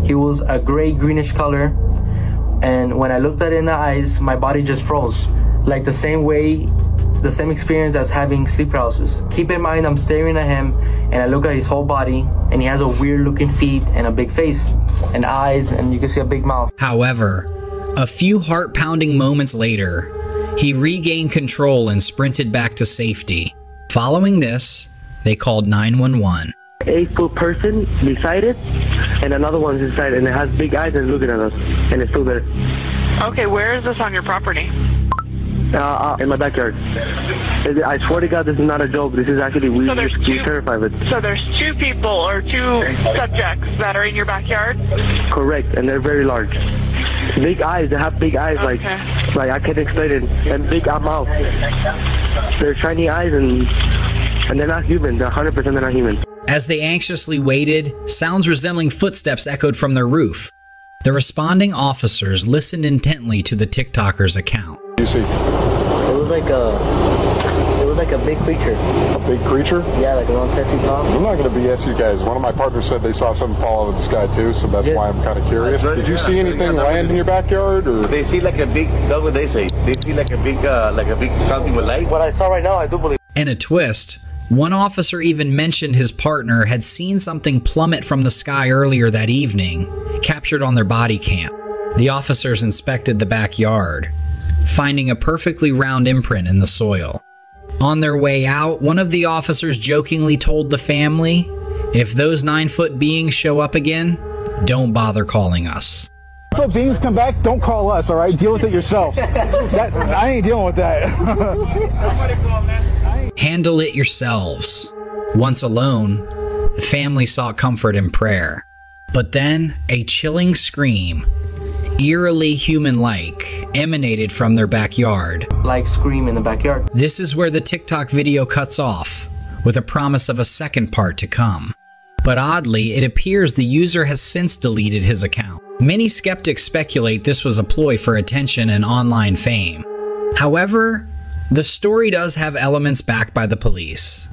He was a gray-greenish color, and when I looked at it in the eyes, my body just froze. Like the same experience as having sleep paralysis. Keep in mind, I'm staring at him, and I look at his whole body, and he has a weird-looking feet and a big face, and eyes, and you can see a big mouth. However, a few heart-pounding moments later, he regained control and sprinted back to safety. Following this, they called 911. 8-foot person beside it, and another one's inside, and it has big eyes and looking at us, and it's still there. Okay, where is this on your property? In my backyard. I swear to God, this is not a joke. This is actually, we're terrified of it. So there's two people or two subjects that are in your backyard? Correct, and they're very large. Big eyes, they have big eyes, like I can't explain it, and big mouth. They're shiny eyes, and they're not human. They're 100% they're not human. As they anxiously waited, sounds resembling footsteps echoed from their roof. The responding officers listened intently to the TikToker's account. You see? was like a big creature. A big creature? Yeah, like around 10 feet tall. I'm not going to BS you guys. One of my partners said they saw something fall out of the sky too, so that's why I'm kind of curious. Did you see anything land in your backyard, or? They see like a big, that's what they say. They see like a big something with light. What I saw right now, I do believe. In a twist, one officer even mentioned his partner had seen something plummet from the sky earlier that evening, captured on their body cam. The officers inspected the backyard, finding a perfectly round imprint in the soil. On their way out, one of the officers jokingly told the family, if those 9-foot beings show up again, don't bother calling us. If beings come back, don't call us, all right? Deal with it yourself. I ain't dealing with that. Handle it yourselves. Once alone, the family sought comfort in prayer. But then, a chilling scream, eerily human-like, emanated from their backyard. Like scream in the backyard. This is where the TikTok video cuts off, with a promise of a second part to come. But oddly, it appears the user has since deleted his account. Many skeptics speculate this was a ploy for attention and online fame. However, the story does have elements backed by the police.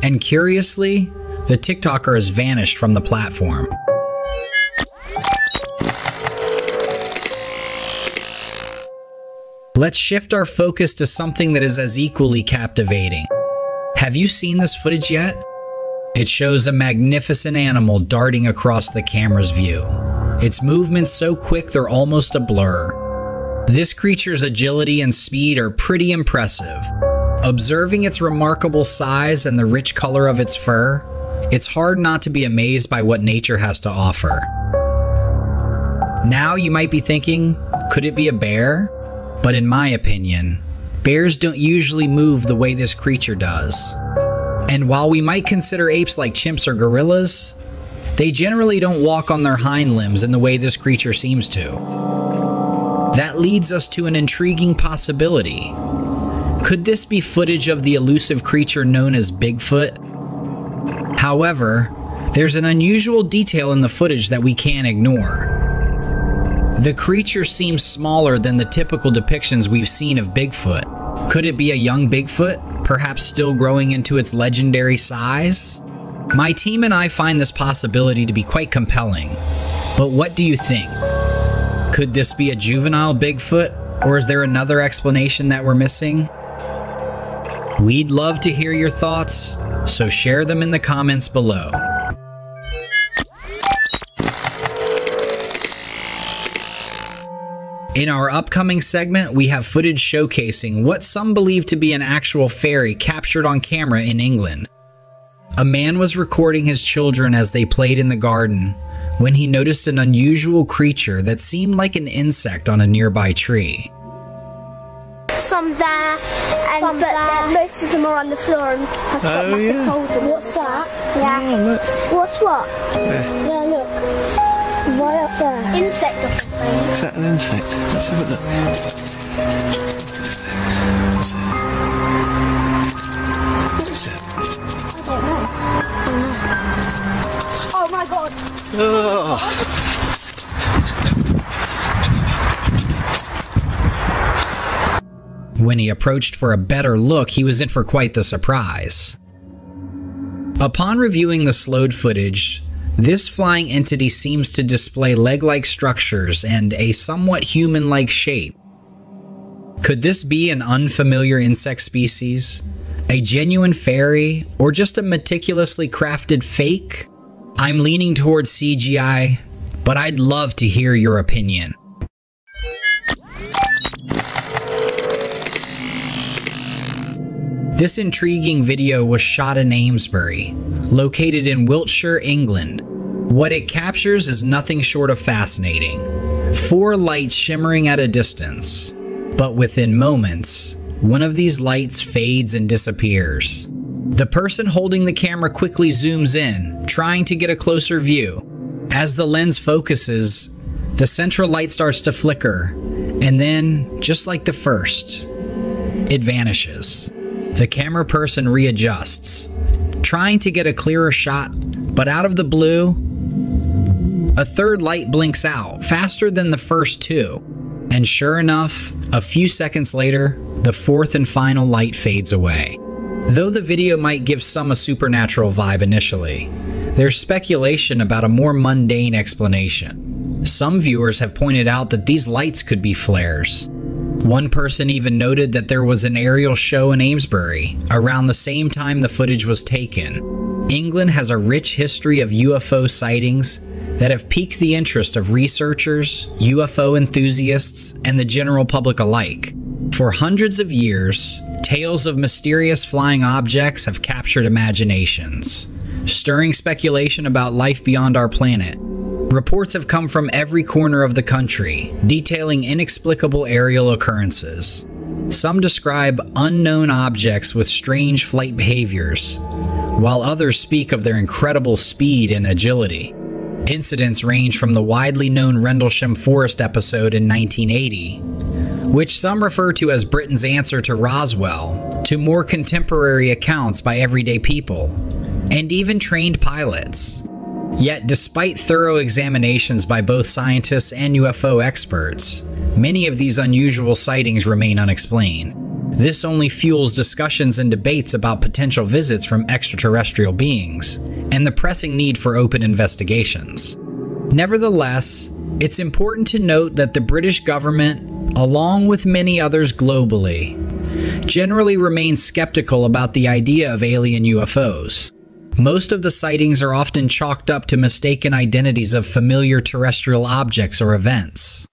And curiously, the TikToker has vanished from the platform. Let's shift our focus to something that is as equally captivating. Have you seen this footage yet? It shows a magnificent animal darting across the camera's view. Its movements so quick they're almost a blur. This creature's agility and speed are pretty impressive. Observing its remarkable size and the rich color of its fur, it's hard not to be amazed by what nature has to offer. Now you might be thinking, could it be a bear? But in my opinion, bears don't usually move the way this creature does. And while we might consider apes like chimps or gorillas, they generally don't walk on their hind limbs in the way this creature seems to. That leads us to an intriguing possibility. Could this be footage of the elusive creature known as Bigfoot? However, there's an unusual detail in the footage that we can't ignore. The creature seems smaller than the typical depictions we've seen of Bigfoot. Could it be a young Bigfoot, perhaps still growing into its legendary size? My team and I find this possibility to be quite compelling. But what do you think? Could this be a juvenile Bigfoot, or is there another explanation that we're missing? We'd love to hear your thoughts, so share them in the comments below. In our upcoming segment, we have footage showcasing what some believe to be an actual fairy captured on camera in England. A man was recording his children as they played in the garden when he noticed an unusual creature that seemed like an insect on a nearby tree. Some there, but most of them are on the floor and have got massive holes in them. What's that? Yeah. Oh, look. What's what? Yeah, look. Right up there. Insect or something. Is that an insect? Let's have a look. What is it? I don't know. Oh my god. When he approached for a better look, he was in for quite the surprise. Upon reviewing the slowed footage, this flying entity seems to display leg-like structures and a somewhat human-like shape. Could this be an unfamiliar insect species? A genuine fairy? Or just a meticulously crafted fake? I'm leaning towards CGI, but I'd love to hear your opinion. This intriguing video was shot in Amesbury, located in Wiltshire, England. What it captures is nothing short of fascinating. 4 lights shimmering at a distance, but within moments, one of these lights fades and disappears. The person holding the camera quickly zooms in, trying to get a closer view. As the lens focuses, the central light starts to flicker, and then, just like the first, it vanishes. The camera person readjusts, trying to get a clearer shot, but out of the blue, a third light blinks out, faster than the first 2. And sure enough, a few seconds later, the fourth and final light fades away. Though the video might give some a supernatural vibe initially, there's speculation about a more mundane explanation. Some viewers have pointed out that these lights could be flares. One person even noted that there was an aerial show in Amesbury around the same time the footage was taken. England has a rich history of UFO sightings that have piqued the interest of researchers, UFO enthusiasts, and the general public alike. For hundreds of years, tales of mysterious flying objects have captured imaginations, stirring speculation about life beyond our planet. Reports have come from every corner of the country, detailing inexplicable aerial occurrences. Some describe unknown objects with strange flight behaviors, while others speak of their incredible speed and agility. Incidents range from the widely known Rendlesham Forest episode in 1980, which some refer to as Britain's answer to Roswell, to more contemporary accounts by everyday people, and even trained pilots. Yet, despite thorough examinations by both scientists and UFO experts, many of these unusual sightings remain unexplained. This only fuels discussions and debates about potential visits from extraterrestrial beings, and the pressing need for open investigations. Nevertheless, it's important to note that the British government, along with many others globally, generally remains skeptical about the idea of alien UFOs. Most of the sightings are often chalked up to mistaken identities of familiar terrestrial objects or events.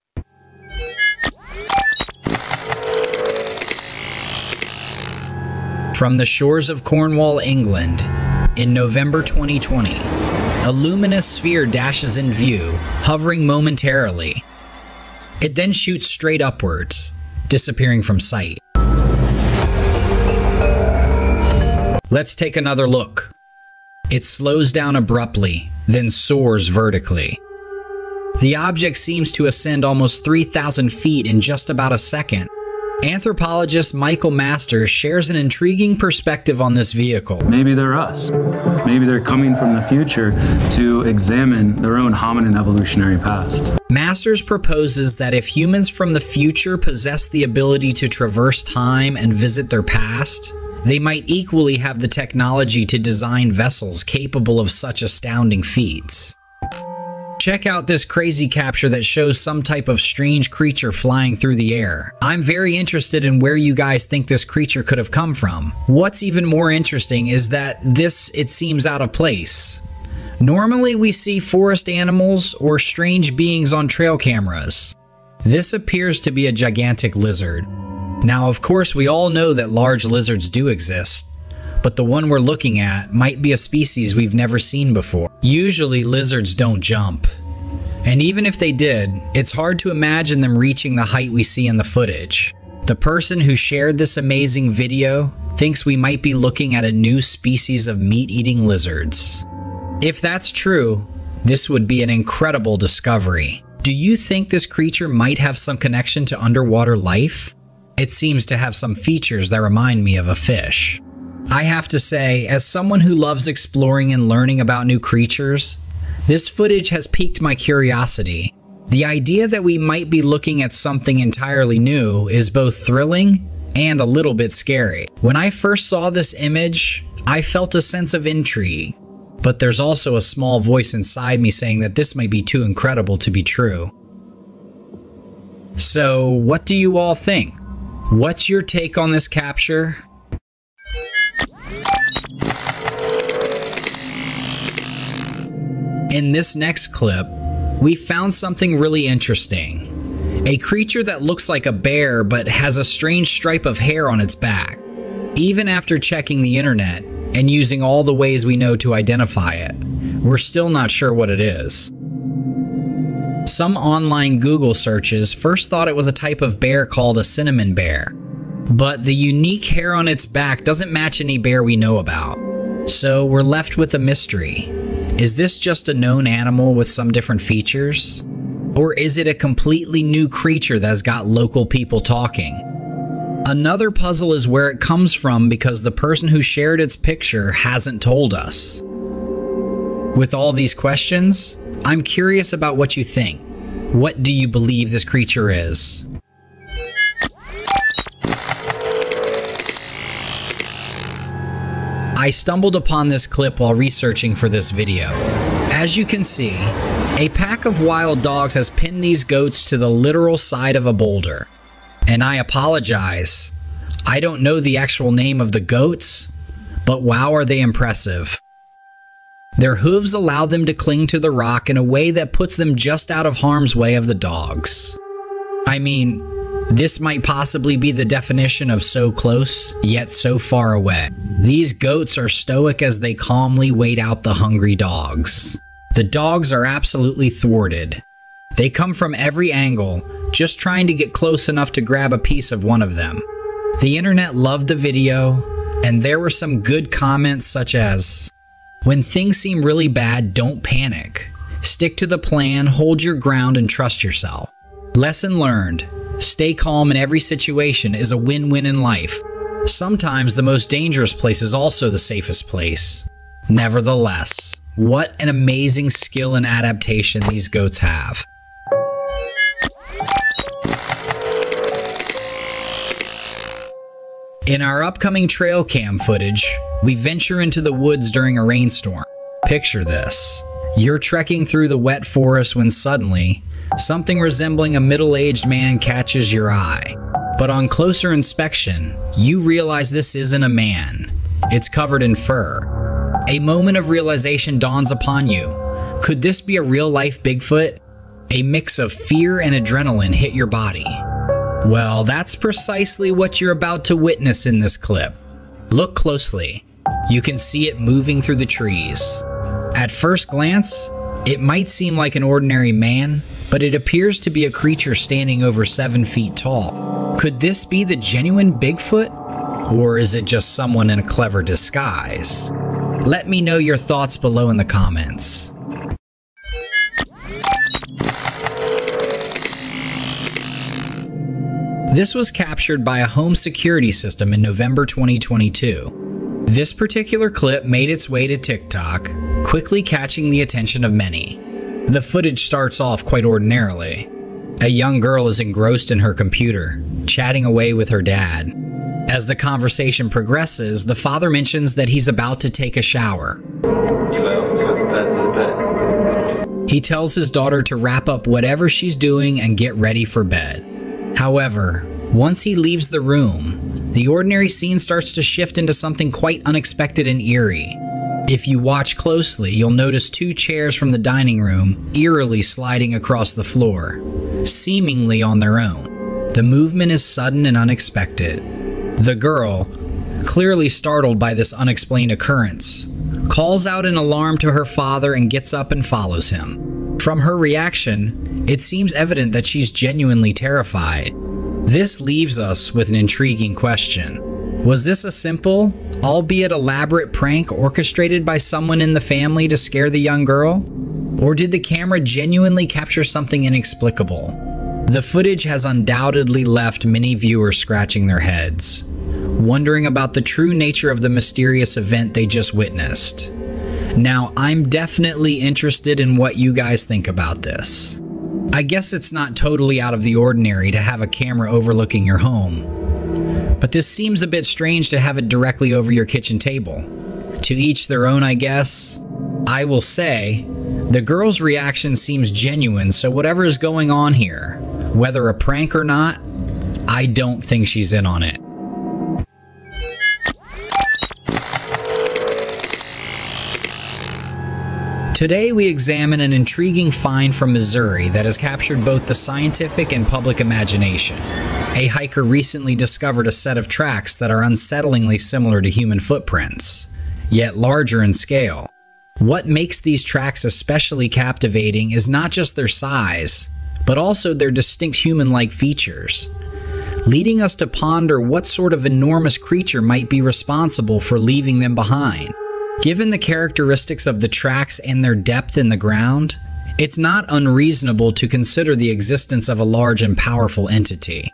From the shores of Cornwall, England, in November 2020, a luminous sphere dashes in view, hovering momentarily. It then shoots straight upwards, disappearing from sight. Let's take another look. It slows down abruptly, then soars vertically. The object seems to ascend almost 3,000 feet in just about a second. Anthropologist Michael Masters shares an intriguing perspective on this vehicle. Maybe they're us. Maybe they're coming from the future to examine their own hominin evolutionary past. Masters proposes that if humans from the future possess the ability to traverse time and visit their past, they might equally have the technology to design vessels capable of such astounding feats. Check out this crazy capture that shows some type of strange creature flying through the air. I'm very interested in where you guys think this creature could have come from. What's even more interesting is that it seems out of place. Normally we see forest animals or strange beings on trail cameras. This appears to be a gigantic lizard. Now, of course, we all know that large lizards do exist, but the one we're looking at might be a species we've never seen before. Usually, lizards don't jump. And even if they did, it's hard to imagine them reaching the height we see in the footage. The person who shared this amazing video thinks we might be looking at a new species of meat-eating lizards. If that's true, this would be an incredible discovery. Do you think this creature might have some connection to underwater life? It seems to have some features that remind me of a fish. I have to say, as someone who loves exploring and learning about new creatures, this footage has piqued my curiosity. The idea that we might be looking at something entirely new is both thrilling and a little bit scary. When I first saw this image, I felt a sense of intrigue, but there's also a small voice inside me saying that this might be too incredible to be true. So, what do you all think? What's your take on this capture? In this next clip, we found something really interesting. A creature that looks like a bear but has a strange stripe of hair on its back. Even after checking the internet and using all the ways we know to identify it, we're still not sure what it is. Some online Google searches first thought it was a type of bear called a cinnamon bear, but the unique hair on its back doesn't match any bear we know about. So we're left with a mystery. Is this just a known animal with some different features? Or is it a completely new creature that's got local people talking? Another puzzle is where it comes from because the person who shared its picture hasn't told us. With all these questions, I'm curious about what you think. What do you believe this creature is? I stumbled upon this clip while researching for this video. As you can see, a pack of wild dogs has pinned these goats to the literal side of a boulder. And I apologize, I don't know the actual name of the goats, but wow, are they impressive. Their hooves allow them to cling to the rock in a way that puts them just out of harm's way of the dogs. I mean, this might possibly be the definition of so close, yet so far away. These goats are stoic as they calmly wait out the hungry dogs. The dogs are absolutely thwarted. They come from every angle, just trying to get close enough to grab a piece of one of them. The internet loved the video, and there were some good comments such as, "When things seem really bad, don't panic. Stick to the plan, hold your ground, and trust yourself. Lesson learned. Stay calm in every situation is a win-win in life. Sometimes the most dangerous place is also the safest place." Nevertheless, what an amazing skill and adaptation these goats have. In our upcoming trail cam footage, we venture into the woods during a rainstorm. Picture this. You're trekking through the wet forest when suddenly, something resembling a middle-aged man catches your eye. But on closer inspection, you realize this isn't a man. It's covered in fur. A moment of realization dawns upon you. Could this be a real-life Bigfoot? A mix of fear and adrenaline hit your body. Well, that's precisely what you're about to witness in this clip. Look closely. You can see it moving through the trees. At first glance, it might seem like an ordinary man, but it appears to be a creature standing over 7 feet tall. Could this be the genuine Bigfoot? Or is it just someone in a clever disguise? Let me know your thoughts below in the comments. This was captured by a home security system in November 2022. This particular clip made its way to TikTok, quickly catching the attention of many. The footage starts off quite ordinarily. A young girl is engrossed in her computer, chatting away with her dad. As the conversation progresses, the father mentions that he's about to take a shower. He tells his daughter to wrap up whatever she's doing and get ready for bed. However, once he leaves the room, the ordinary scene starts to shift into something quite unexpected and eerie. If you watch closely, you'll notice 2 chairs from the dining room eerily sliding across the floor, seemingly on their own. The movement is sudden and unexpected. The girl, clearly startled by this unexplained occurrence, calls out in alarm to her father and gets up and follows him. From her reaction, it seems evident that she's genuinely terrified. This leaves us with an intriguing question. Was this a simple, albeit elaborate prank orchestrated by someone in the family to scare the young girl? Or did the camera genuinely capture something inexplicable? The footage has undoubtedly left many viewers scratching their heads, wondering about the true nature of the mysterious event they just witnessed. Now, I'm definitely interested in what you guys think about this. I guess it's not totally out of the ordinary to have a camera overlooking your home, but this seems a bit strange to have it directly over your kitchen table. To each their own, I guess. I will say, the girl's reaction seems genuine, so whatever is going on here, whether a prank or not, I don't think she's in on it. Today we examine an intriguing find from Missouri that has captured both the scientific and public imagination. A hiker recently discovered a set of tracks that are unsettlingly similar to human footprints, yet larger in scale. What makes these tracks especially captivating is not just their size, but also their distinct human-like features, leading us to ponder what sort of enormous creature might be responsible for leaving them behind. Given the characteristics of the tracks and their depth in the ground, it's not unreasonable to consider the existence of a large and powerful entity.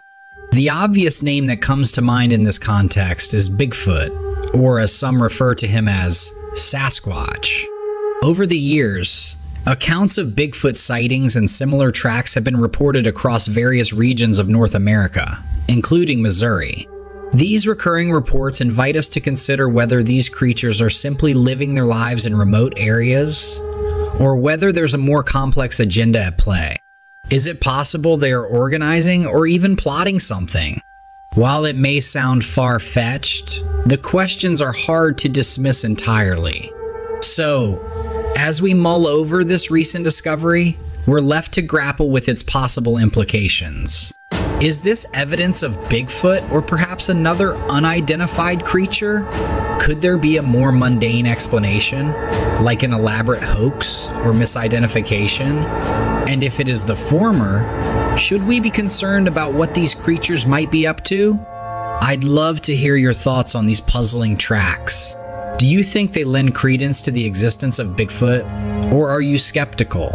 The obvious name that comes to mind in this context is Bigfoot, or as some refer to him as Sasquatch. Over the years, Accounts of Bigfoot sightings and similar tracks have been reported across various regions of North America, including Missouri. These recurring reports invite us to consider whether these creatures are simply living their lives in remote areas, or whether there's a more complex agenda at play. Is it possible they are organizing or even plotting something? While it may sound far-fetched, the questions are hard to dismiss entirely. So, as we mull over this recent discovery, we're left to grapple with its possible implications. Is this evidence of Bigfoot or perhaps another unidentified creature? Could there be a more mundane explanation, like an elaborate hoax or misidentification? And if it is the former, should we be concerned about what these creatures might be up to? I'd love to hear your thoughts on these puzzling tracks. Do you think they lend credence to the existence of Bigfoot, or are you skeptical?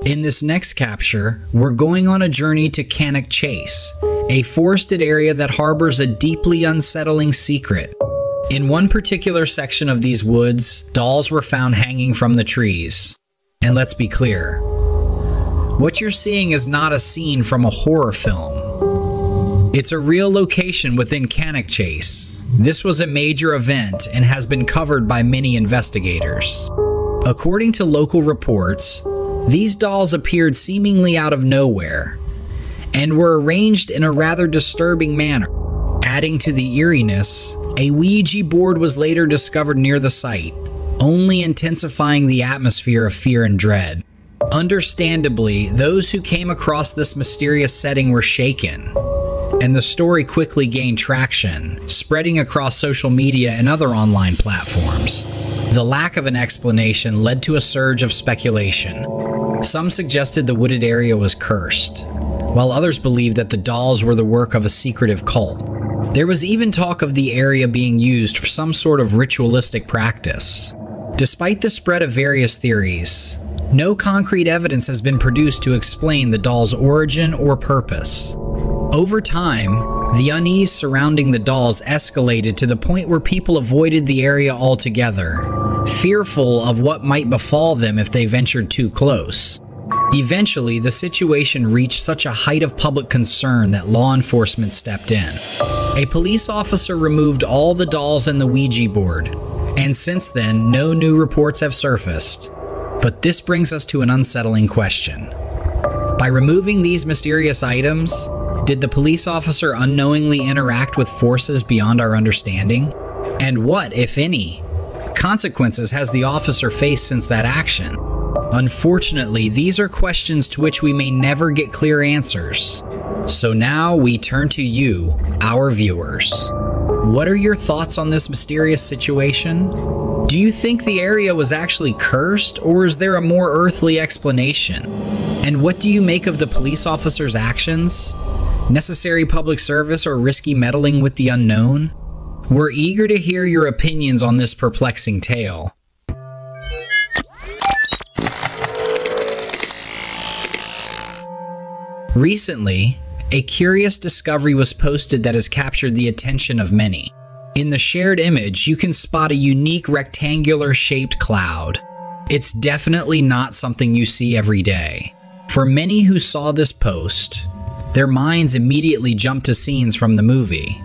In this next capture, we're going on a journey to Cannock Chase, a forested area that harbors a deeply unsettling secret. In one particular section of these woods, dolls were found hanging from the trees. And let's be clear, what you're seeing is not a scene from a horror film. It's a real location within Cannock Chase. This was a major event and has been covered by many investigators. According to local reports, these dolls appeared seemingly out of nowhere and were arranged in a rather disturbing manner. Adding to the eeriness, a Ouija board was later discovered near the site, only intensifying the atmosphere of fear and dread. Understandably, those who came across this mysterious setting were shaken, and the story quickly gained traction, spreading across social media and other online platforms. The lack of an explanation led to a surge of speculation. Some suggested the wooded area was cursed, while others believed that the dolls were the work of a secretive cult. There was even talk of the area being used for some sort of ritualistic practice. Despite the spread of various theories, no concrete evidence has been produced to explain the dolls' origin or purpose. Over time, the unease surrounding the dolls escalated to the point where people avoided the area altogether, fearful of what might befall them if they ventured too close. Eventually, the situation reached such a height of public concern that law enforcement stepped in. A police officer removed all the dolls and the Ouija board, and since then, no new reports have surfaced. But this brings us to an unsettling question. By removing these mysterious items, did the police officer unknowingly interact with forces beyond our understanding? And what, if any, consequences has the officer faced since that action? Unfortunately, these are questions to which we may never get clear answers. So now we turn to you, our viewers. What are your thoughts on this mysterious situation? Do you think the area was actually cursed, or is there a more earthly explanation? And what do you make of the police officer's actions? Necessary public service or risky meddling with the unknown? We're eager to hear your opinions on this perplexing tale. Recently, a curious discovery was posted that has captured the attention of many. In the shared image, you can spot a unique rectangular-shaped cloud. It's definitely not something you see every day. For many who saw this post, their minds immediately jumped to scenes from the movie.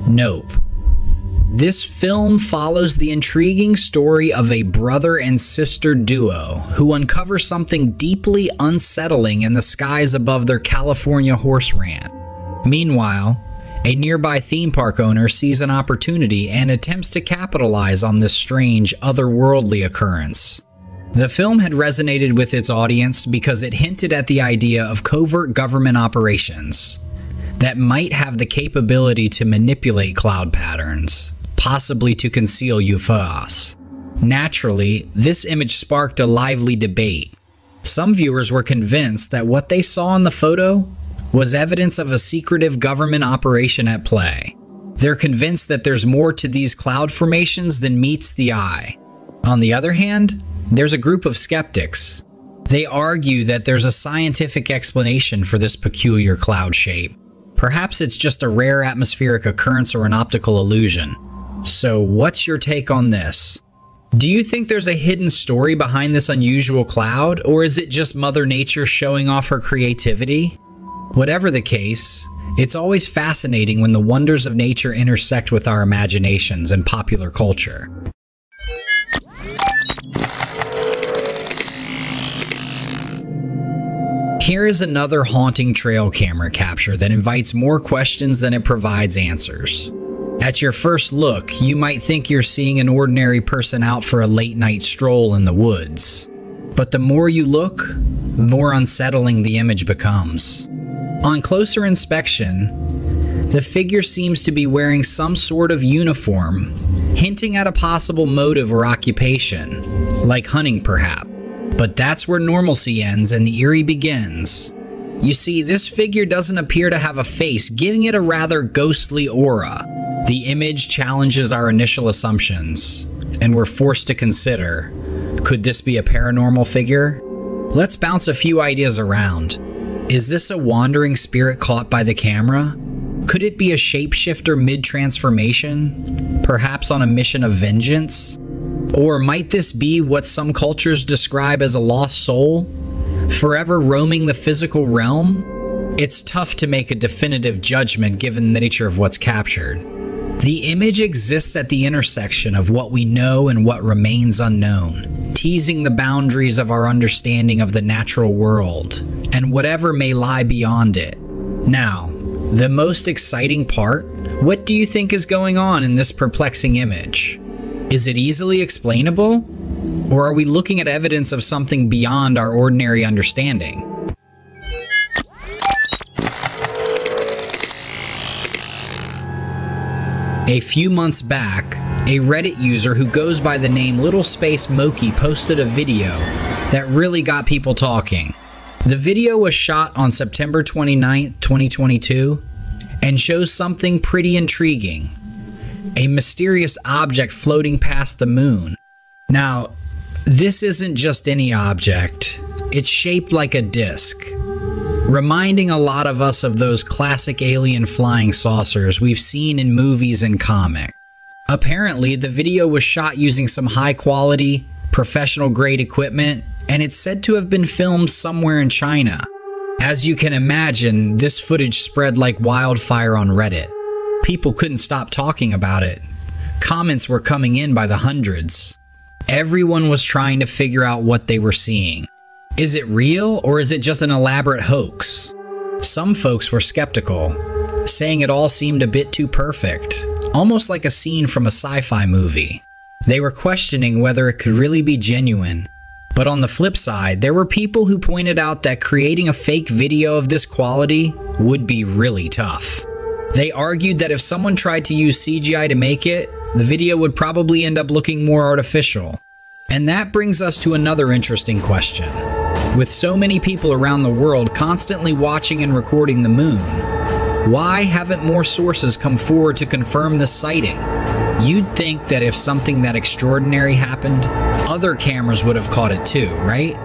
Nope. This film follows the intriguing story of a brother and sister duo who uncover something deeply unsettling in the skies above their California horse ranch. Meanwhile, a nearby theme park owner sees an opportunity and attempts to capitalize on this strange, otherworldly occurrence. The film had resonated with its audience because it hinted at the idea of covert government operations that might have the capability to manipulate cloud patterns, possibly to conceal UFOs. Naturally, this image sparked a lively debate. Some viewers were convinced that what they saw in the photo was evidence of a secretive government operation at play. They're convinced that there's more to these cloud formations than meets the eye. On the other hand, there's a group of skeptics. They argue that there's a scientific explanation for this peculiar cloud shape. Perhaps it's just a rare atmospheric occurrence or an optical illusion. So what's your take on this? Do you think there's a hidden story behind this unusual cloud, or is it just Mother Nature showing off her creativity? Whatever the case, it's always fascinating when the wonders of nature intersect with our imaginations and popular culture. Here is another haunting trail camera capture that invites more questions than it provides answers. At your first look, you might think you're seeing an ordinary person out for a late-night stroll in the woods. But the more you look, the more unsettling the image becomes. On closer inspection, the figure seems to be wearing some sort of uniform, hinting at a possible motive or occupation, like hunting perhaps. But that's where normalcy ends and the eerie begins. You see, this figure doesn't appear to have a face, giving it a rather ghostly aura. The image challenges our initial assumptions, and we're forced to consider, could this be a paranormal figure? Let's bounce a few ideas around. Is this a wandering spirit caught by the camera? Could it be a shapeshifter mid-transformation? Perhaps on a mission of vengeance? Or might this be what some cultures describe as a lost soul, forever roaming the physical realm? It's tough to make a definitive judgment given the nature of what's captured. The image exists at the intersection of what we know and what remains unknown, teasing the boundaries of our understanding of the natural world and whatever may lie beyond it. Now, the most exciting part, what do you think is going on in this perplexing image? Is it easily explainable? Or are we looking at evidence of something beyond our ordinary understanding? A few months back, a Reddit user who goes by the name Little Space Moki posted a video that really got people talking. The video was shot on September 29, 2022, and shows something pretty intriguing. A mysterious object floating past the moon. Now, this isn't just any object. It's shaped like a disc, reminding a lot of us of those classic alien flying saucers we've seen in movies and comics. Apparently, the video was shot using some high-quality, professional-grade equipment, and it's said to have been filmed somewhere in China. As you can imagine, this footage spread like wildfire on Reddit. People couldn't stop talking about it. Comments were coming in by the hundreds. Everyone was trying to figure out what they were seeing. Is it real, or is it just an elaborate hoax? Some folks were skeptical, saying it all seemed a bit too perfect, almost like a scene from a sci-fi movie. They were questioning whether it could really be genuine. But on the flip side, there were people who pointed out that creating a fake video of this quality would be really tough. They argued that if someone tried to use CGI to make it, the video would probably end up looking more artificial. And that brings us to another interesting question. With so many people around the world constantly watching and recording the moon, why haven't more sources come forward to confirm this sighting? You'd think that if something that extraordinary happened, other cameras would have caught it too, right?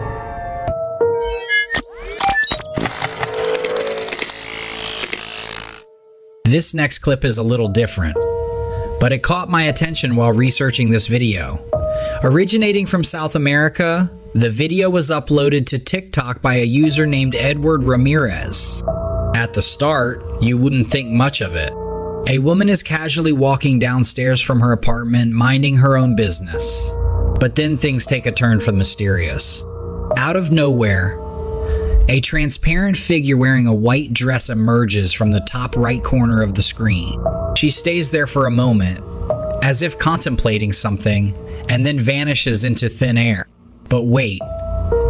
This next clip is a little different, but it caught my attention while researching this video. Originating from South America, the video was uploaded to TikTok by a user named Edward Ramirez. At the start, you wouldn't think much of it. A woman is casually walking downstairs from her apartment, minding her own business. But then things take a turn for the mysterious. Out of nowhere, a transparent figure wearing a white dress emerges from the top right corner of the screen. She stays there for a moment, as if contemplating something, and then vanishes into thin air. But wait,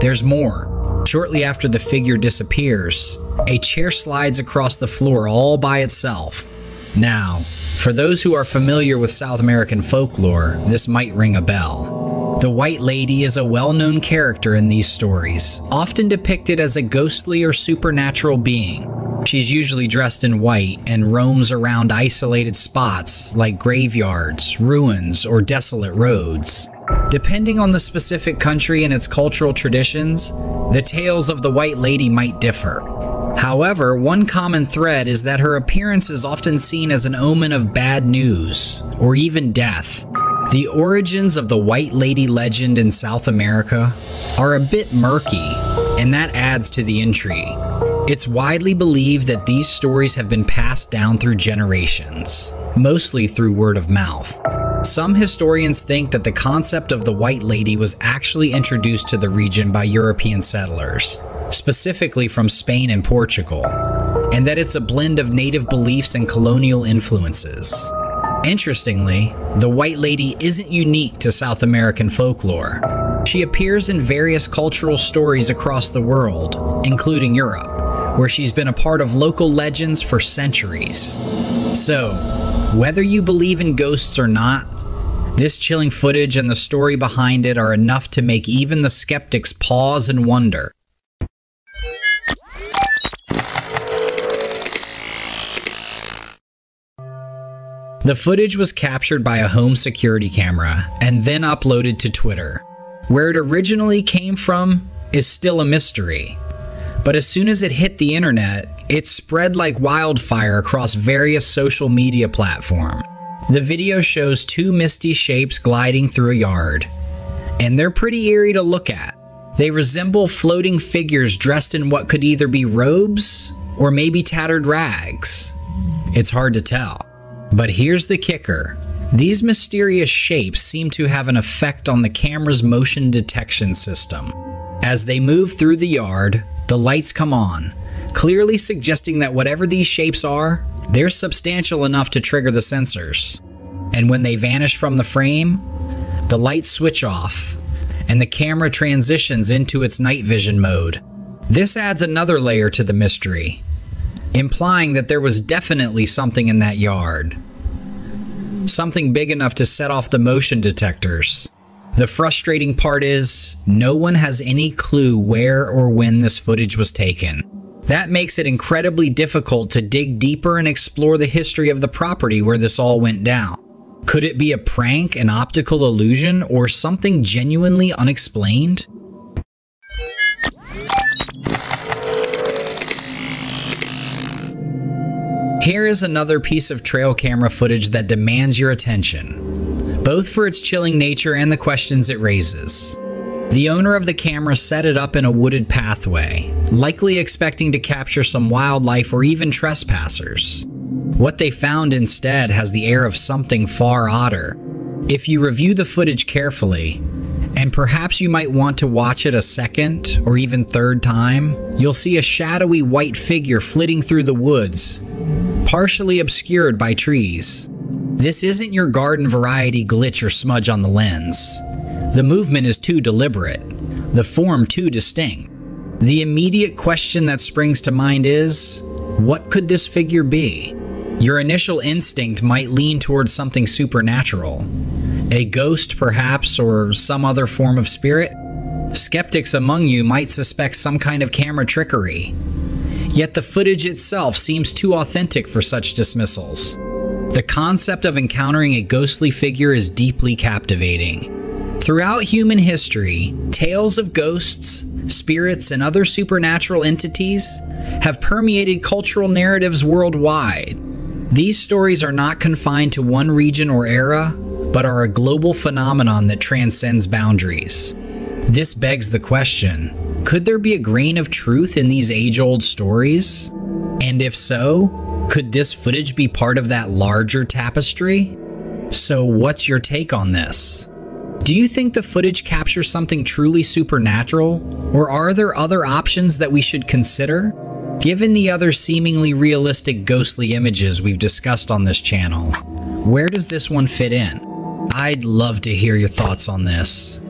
there's more. Shortly after the figure disappears, a chair slides across the floor all by itself. Now, for those who are familiar with South American folklore, this might ring a bell. The White Lady is a well-known character in these stories, often depicted as a ghostly or supernatural being. She's usually dressed in white and roams around isolated spots like graveyards, ruins, or desolate roads. Depending on the specific country and its cultural traditions, the tales of the White Lady might differ. However, one common thread is that her appearance is often seen as an omen of bad news, or even death. The origins of the White Lady legend in South America are a bit murky, and that adds to the intrigue. It's widely believed that these stories have been passed down through generations, mostly through word of mouth. Some historians think that the concept of the White Lady was actually introduced to the region by European settlers, specifically from Spain and Portugal, and that it's a blend of native beliefs and colonial influences. Interestingly, the White Lady isn't unique to South American folklore. She appears in various cultural stories across the world, including Europe, where she's been a part of local legends for centuries. So, whether you believe in ghosts or not, this chilling footage and the story behind it are enough to make even the skeptics pause and wonder. The footage was captured by a home security camera and then uploaded to Twitter. Where it originally came from is still a mystery, but as soon as it hit the internet, it spread like wildfire across various social media platforms. The video shows two misty shapes gliding through a yard, and they're pretty eerie to look at. They resemble floating figures dressed in what could either be robes or maybe tattered rags. It's hard to tell. But here's the kicker. These mysterious shapes seem to have an effect on the camera's motion detection system. As they move through the yard, the lights come on, clearly suggesting that whatever these shapes are, they're substantial enough to trigger the sensors. And when they vanish from the frame, the lights switch off, and the camera transitions into its night vision mode. This adds another layer to the mystery, implying that there was definitely something in that yard. Something big enough to set off the motion detectors. The frustrating part is, no one has any clue where or when this footage was taken. That makes it incredibly difficult to dig deeper and explore the history of the property where this all went down. Could it be a prank, an optical illusion, or something genuinely unexplained? Here is another piece of trail camera footage that demands your attention, both for its chilling nature and the questions it raises. The owner of the camera set it up in a wooded pathway, likely expecting to capture some wildlife or even trespassers. What they found instead has the air of something far odder. If you review the footage carefully, and perhaps you might want to watch it a second or even third time, you'll see a shadowy white figure flitting through the woods, partially obscured by trees. This isn't your garden variety glitch or smudge on the lens. The movement is too deliberate, the form too distinct. The immediate question that springs to mind is, what could this figure be? Your initial instinct might lean towards something supernatural. A ghost, perhaps, or some other form of spirit? Skeptics among you might suspect some kind of camera trickery. Yet the footage itself seems too authentic for such dismissals. The concept of encountering a ghostly figure is deeply captivating. Throughout human history, tales of ghosts, spirits, and other supernatural entities have permeated cultural narratives worldwide. These stories are not confined to one region or era, but are a global phenomenon that transcends boundaries. This begs the question, could there be a grain of truth in these age-old stories? And if so, could this footage be part of that larger tapestry? So what's your take on this? Do you think the footage captures something truly supernatural, or are there other options that we should consider? Given the other seemingly realistic ghostly images we've discussed on this channel, where does this one fit in? I'd love to hear your thoughts on this.